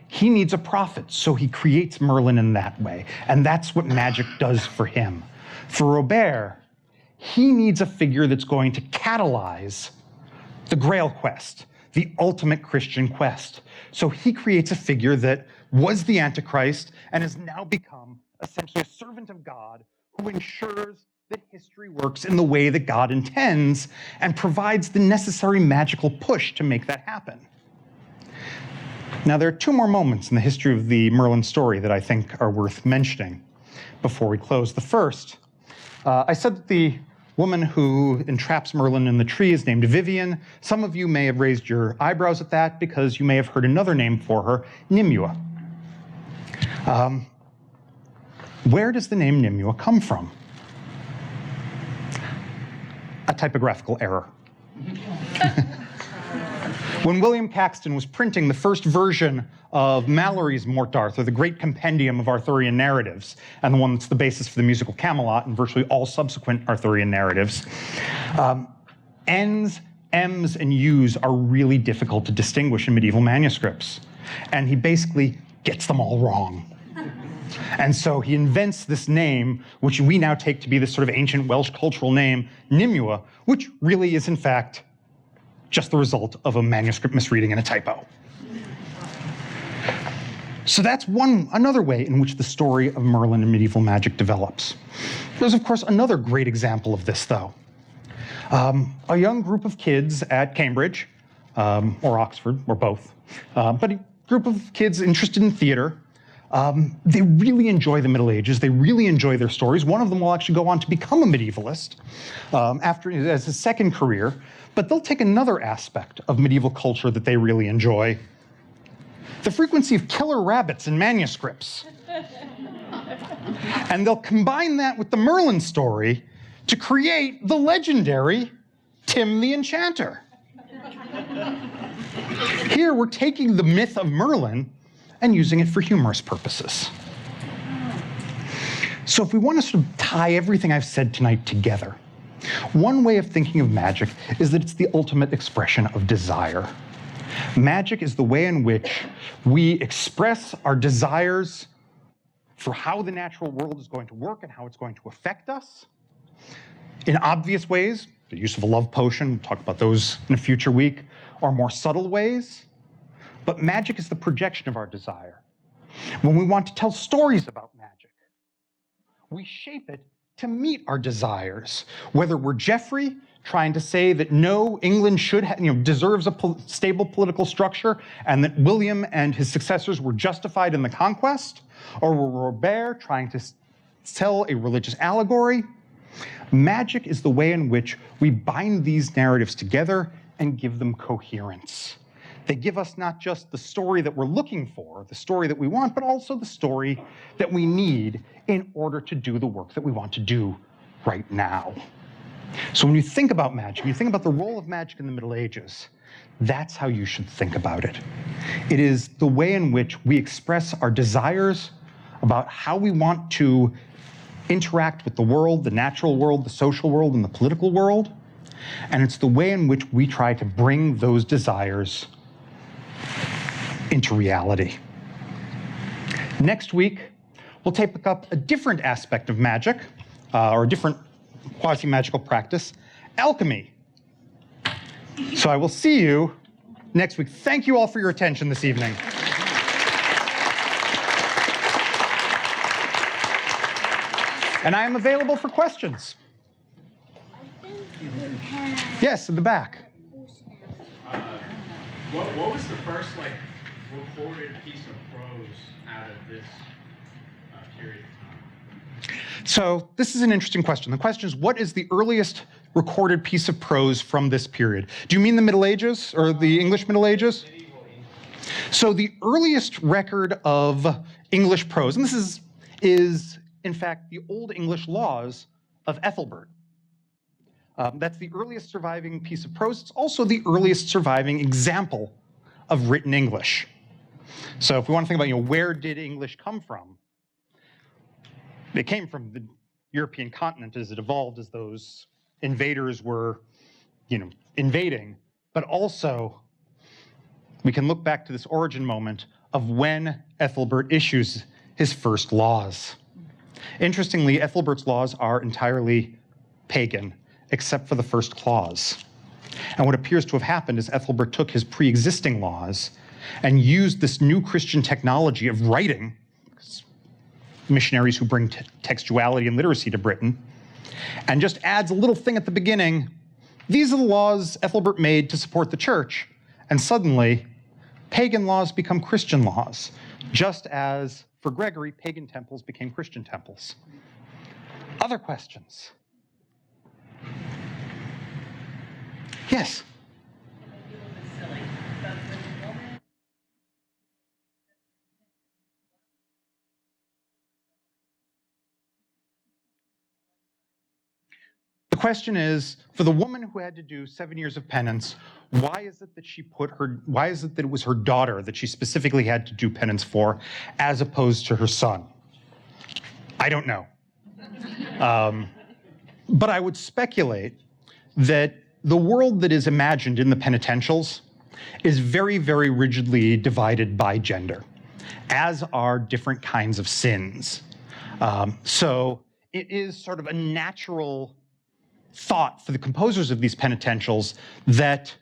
he needs a prophet, so he creates Merlin in that way, and that's what magic does for him. For Robert, he needs a figure that's going to catalyze the Grail quest, the ultimate Christian quest. So he creates a figure that was the Antichrist and has now become essentially a servant of God who ensures that history works in the way that God intends and provides the necessary magical push to make that happen. Now, there are two more moments in the history of the Merlin story that I think are worth mentioning before we close. The first, I said that the woman who entraps Merlin in the tree is named Vivian. Some of you may have raised your eyebrows at that because you may have heard another name for her, Nimue. Where does the name Nimue come from? A typographical error. When William Caxton was printing the first version of Malory's Morte d'Arthur, the great compendium of Arthurian narratives, and the one that's the basis for the musical Camelot and virtually all subsequent Arthurian narratives, N's, M's, and U's are really difficult to distinguish in medieval manuscripts. And he basically gets them all wrong. And so he invents this name, which we now take to be this sort of ancient Welsh cultural name, Nimue, which really is in fact just the result of a manuscript misreading and a typo. So that's another way in which the story of Merlin and medieval magic develops. There's, of course, another great example of this, though. A young group of kids at Cambridge, or Oxford, or both, but a group of kids interested in theater. They really enjoy the Middle Ages. They really enjoy their stories. One of them will actually go on to become a medievalist as his second career, but they'll take another aspect of medieval culture that they really enjoy: the frequency of killer rabbits in manuscripts. And they'll combine that with the Merlin story to create the legendary Tim the Enchanter. Here we're taking the myth of Merlin and using it for humorous purposes. So if we want to sort of tie everything I've said tonight together, one way of thinking of magic is that it's the ultimate expression of desire. Magic is the way in which we express our desires for how the natural world is going to work and how it's going to affect us. In obvious ways, the use of a love potion, we'll talk about those in a future week, or more subtle ways. But magic is the projection of our desire. When we want to tell stories about magic, we shape it to meet our desires. Whether we're Geoffrey, trying to say that no, England deserves a stable political structure, and that William and his successors were justified in the conquest, or we're Robert, trying to tell a religious allegory. Magic is the way in which we bind these narratives together and give them coherence. They give us not just the story that we're looking for, the story that we want, but also the story that we need in order to do the work that we want to do right now. So when you think about magic, you think about the role of magic in the Middle Ages, that's how you should think about it. It is the way in which we express our desires about how we want to interact with the world, the natural world, the social world, and the political world. And it's the way in which we try to bring those desires into reality. Next week, we'll take up a different aspect of magic, or a different quasi-magical practice, alchemy. So I will see you next week. Thank you all for your attention this evening. And I am available for questions. Yes, in the back. What was the first recorded piece of prose out of this period of time? So this is an interesting question. The question is, what is the earliest recorded piece of prose from this period? Do you mean the Middle Ages or the English Middle Ages? So the earliest record of English prose, and this is in fact the Old English Laws of Ethelbert. That's the earliest surviving piece of prose. It's also the earliest surviving example of written English. So if we want to think about, where did English come from? It came from the European continent as it evolved as those invaders were, invading. But also, we can look back to this origin moment of when Ethelbert issues his first laws. Interestingly, Ethelbert's laws are entirely pagan, except for the first clause. And what appears to have happened is Ethelbert took his pre-existing laws and used this new Christian technology of writing, missionaries who bring textuality and literacy to Britain, and just adds a little thing at the beginning. These are the laws Ethelbert made to support the church, and suddenly pagan laws become Christian laws, just as for Gregory, pagan temples became Christian temples. Other questions? Yes? The question is, for the woman who had to do 7 years of penance, why is it that it was her daughter that she specifically had to do penance for, as opposed to her son? I don't know. But I would speculate that the world that is imagined in the penitentials is very, very rigidly divided by gender, as are different kinds of sins. So it is sort of a natural thought for the composers of these penitentials that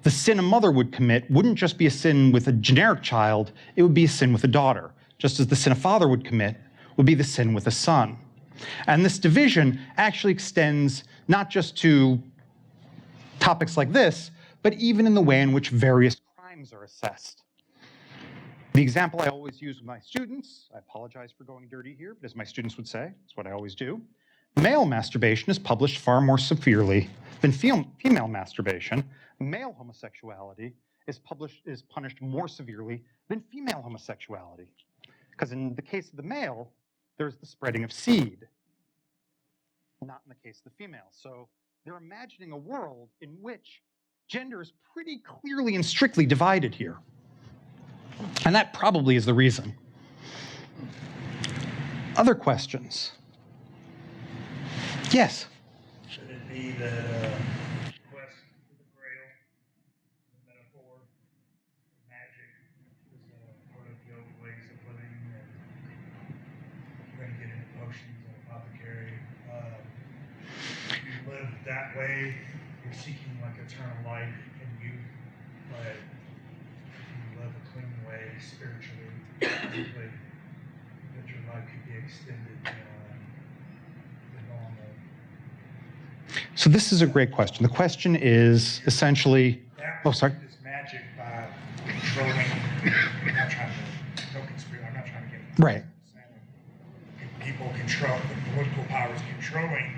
the sin a mother would commit wouldn't just be a sin with a generic child, it would be a sin with a daughter, just as the sin a father would commit would be the sin with a son. And this division actually extends not just to topics like this, but even in the way in which various crimes are assessed. The example I always use with my students, I apologize for going dirty here, but as my students would say, it's what I always do. Male masturbation is punished far more severely than female masturbation. Male homosexuality is punished more severely than female homosexuality. Because in the case of the male, there's the spreading of seed, not in the case of the female. So they're imagining a world in which gender is pretty clearly and strictly divided here. And that probably is the reason. Other questions? Yes? Should it be the quest for the Grail, the metaphor, magic is part of the old ways of living, and you're going to get into potions and apothecary. If you live that way, you're seeking eternal life in youth, but if you live a clean way, spiritually, physically, that your life could be extended beyond the normal. So this is a great question. The question is essentially, Is magic by controlling, I'm not trying to get right. People control, the political powers controlling,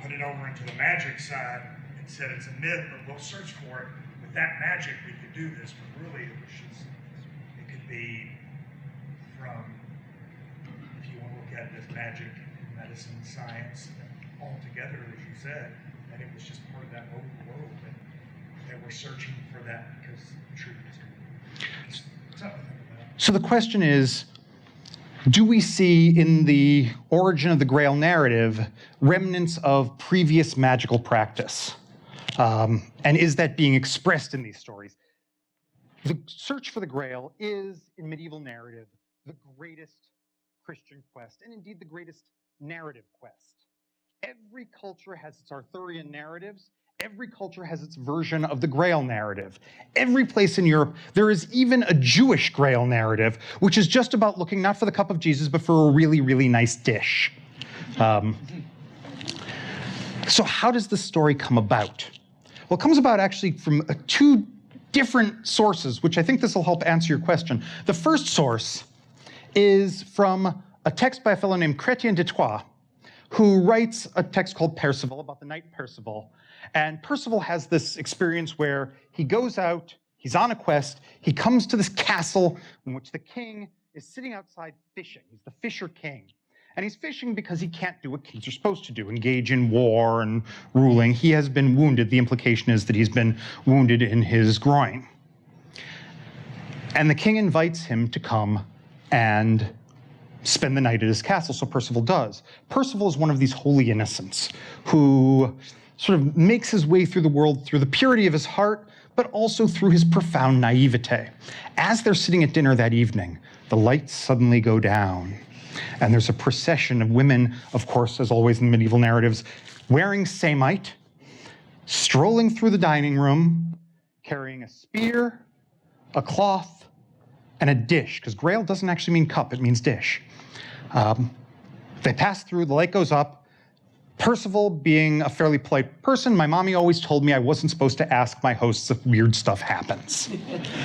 put it over into the magic side and said it's a myth, but we'll search for it. With that magic, we could do this, but really it was just, it could be from, if you want to look at it as magic, medicine, science, all together, as you said, and it was just part of that whole world, and they were searching for that because the truth was coming. Something to think about. So the question is, do we see in the origin of the Grail narrative remnants of previous magical practice? And is that being expressed in these stories? The search for the Grail is, in medieval narrative, the greatest Christian quest, and indeed the greatest narrative quest. Every culture has its Arthurian narratives. Every culture has its version of the Grail narrative. Every place in Europe, there is even a Jewish Grail narrative, which is just about looking not for the cup of Jesus, but for a really, really nice dish. So how does this story come about? Well, it comes about actually from two different sources, which I think this will help answer your question. The first source is from a text by a fellow named Chrétien de Troyes, who writes a text called Percival, about the knight Percival. And Percival has this experience where he goes out, he's on a quest, he comes to this castle in which the king is sitting outside fishing. He's the fisher king. And he's fishing because he can't do what kings are supposed to do, engage in war and ruling. He has been wounded. The implication is that he's been wounded in his groin. And the king invites him to come and spend the night at his castle, so Percival does. Percival is one of these holy innocents who sort of makes his way through the world through the purity of his heart, but also through his profound naivete. As they're sitting at dinner that evening, the lights suddenly go down, and there's a procession of women, of course, as always in medieval narratives, wearing samite, strolling through the dining room, carrying a spear, a cloth, and a dish, because Grail doesn't actually mean cup, it means dish. They pass through, the light goes up. Percival, being a fairly polite person, my mommy always told me I wasn't supposed to ask my hosts if weird stuff happens.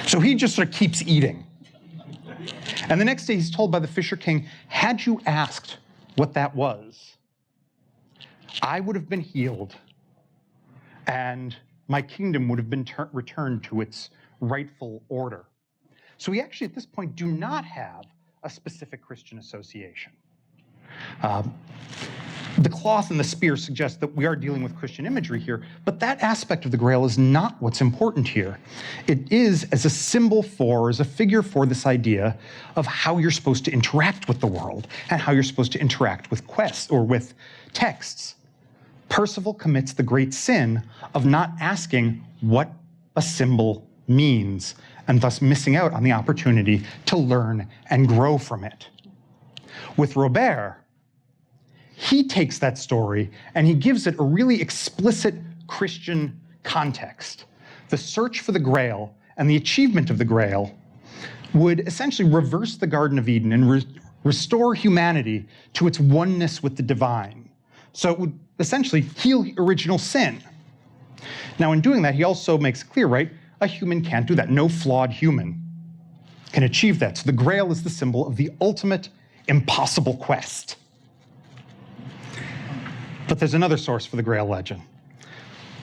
So he just sort of keeps eating. And the next day he's told by the Fisher King, had you asked what that was, I would have been healed, and my kingdom would have been returned to its rightful order. So we actually, at this point, do not have a specific Christian association. The cloth and the spear suggest that we are dealing with Christian imagery here, but that aspect of the Grail is not what's important here. It is as a symbol for, as a figure for this idea of how you're supposed to interact with the world and how you're supposed to interact with quests or with texts. Percival commits the great sin of not asking what a symbol means, and thus missing out on the opportunity to learn and grow from it. With Robert, he takes that story and he gives it a really explicit Christian context. The search for the Grail and the achievement of the Grail would essentially reverse the Garden of Eden and restore humanity to its oneness with the divine. So it would essentially heal original sin. Now, in doing that, he also makes clear, right, a human can't do that. No flawed human can achieve that. So the Grail is the symbol of the ultimate impossible quest. But there's another source for the Grail legend.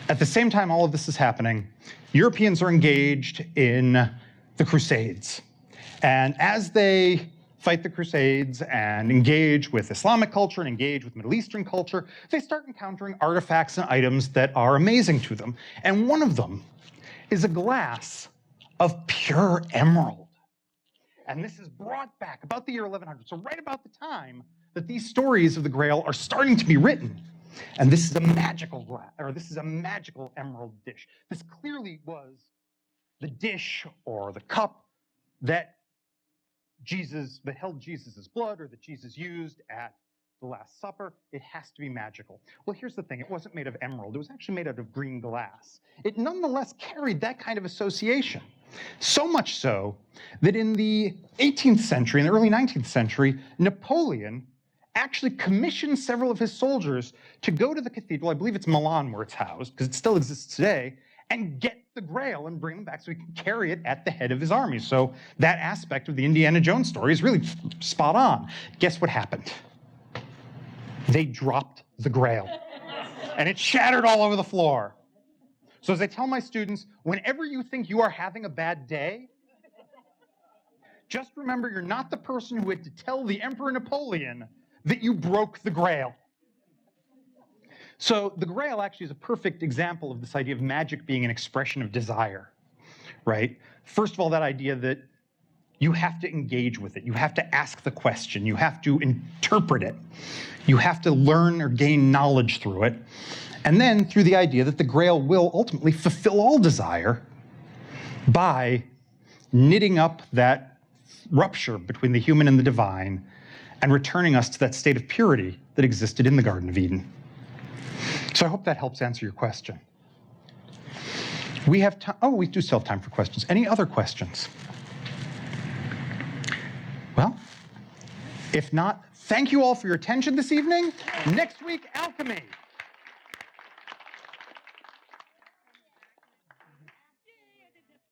At the same time all of this is happening, Europeans are engaged in the Crusades. And as they fight the Crusades and engage with Islamic culture and engage with Middle Eastern culture, they start encountering artifacts and items that are amazing to them. And one of them is a glass of pure emerald. And this is brought back about the year 1100, so right about the time that these stories of the Grail are starting to be written. And this is a magical glass, or this is a magical emerald dish. This clearly was the dish or the cup that held Jesus' blood, or that Jesus used at the Last Supper. It has to be magical. Well, here's the thing. It wasn't made of emerald. It was actually made out of green glass. It nonetheless carried that kind of association. So much so that in the 18th century, in the early 19th century, Napoleon actually commissioned several of his soldiers to go to the cathedral, I believe it's Milan where it's housed, because it still exists today, and get the Grail and bring them back so he can carry it at the head of his army. So that aspect of the Indiana Jones story is really spot on. Guess what happened? They dropped the Grail, and it shattered all over the floor. So as I tell my students, whenever you think you are having a bad day, just remember you're not the person who had to tell the Emperor Napoleon that you broke the Grail. So the Grail actually is a perfect example of this idea of magic being an expression of desire, right? First of all, that idea that you have to engage with it. You have to ask the question. You have to interpret it. You have to learn or gain knowledge through it. And then through the idea that the Grail will ultimately fulfill all desire by knitting up that rupture between the human and the divine and returning us to that state of purity that existed in the Garden of Eden. So I hope that helps answer your question. We have time. Oh, we do still have time for questions. Any other questions? Well, if not, thank you all for your attention this evening. Next week, alchemy.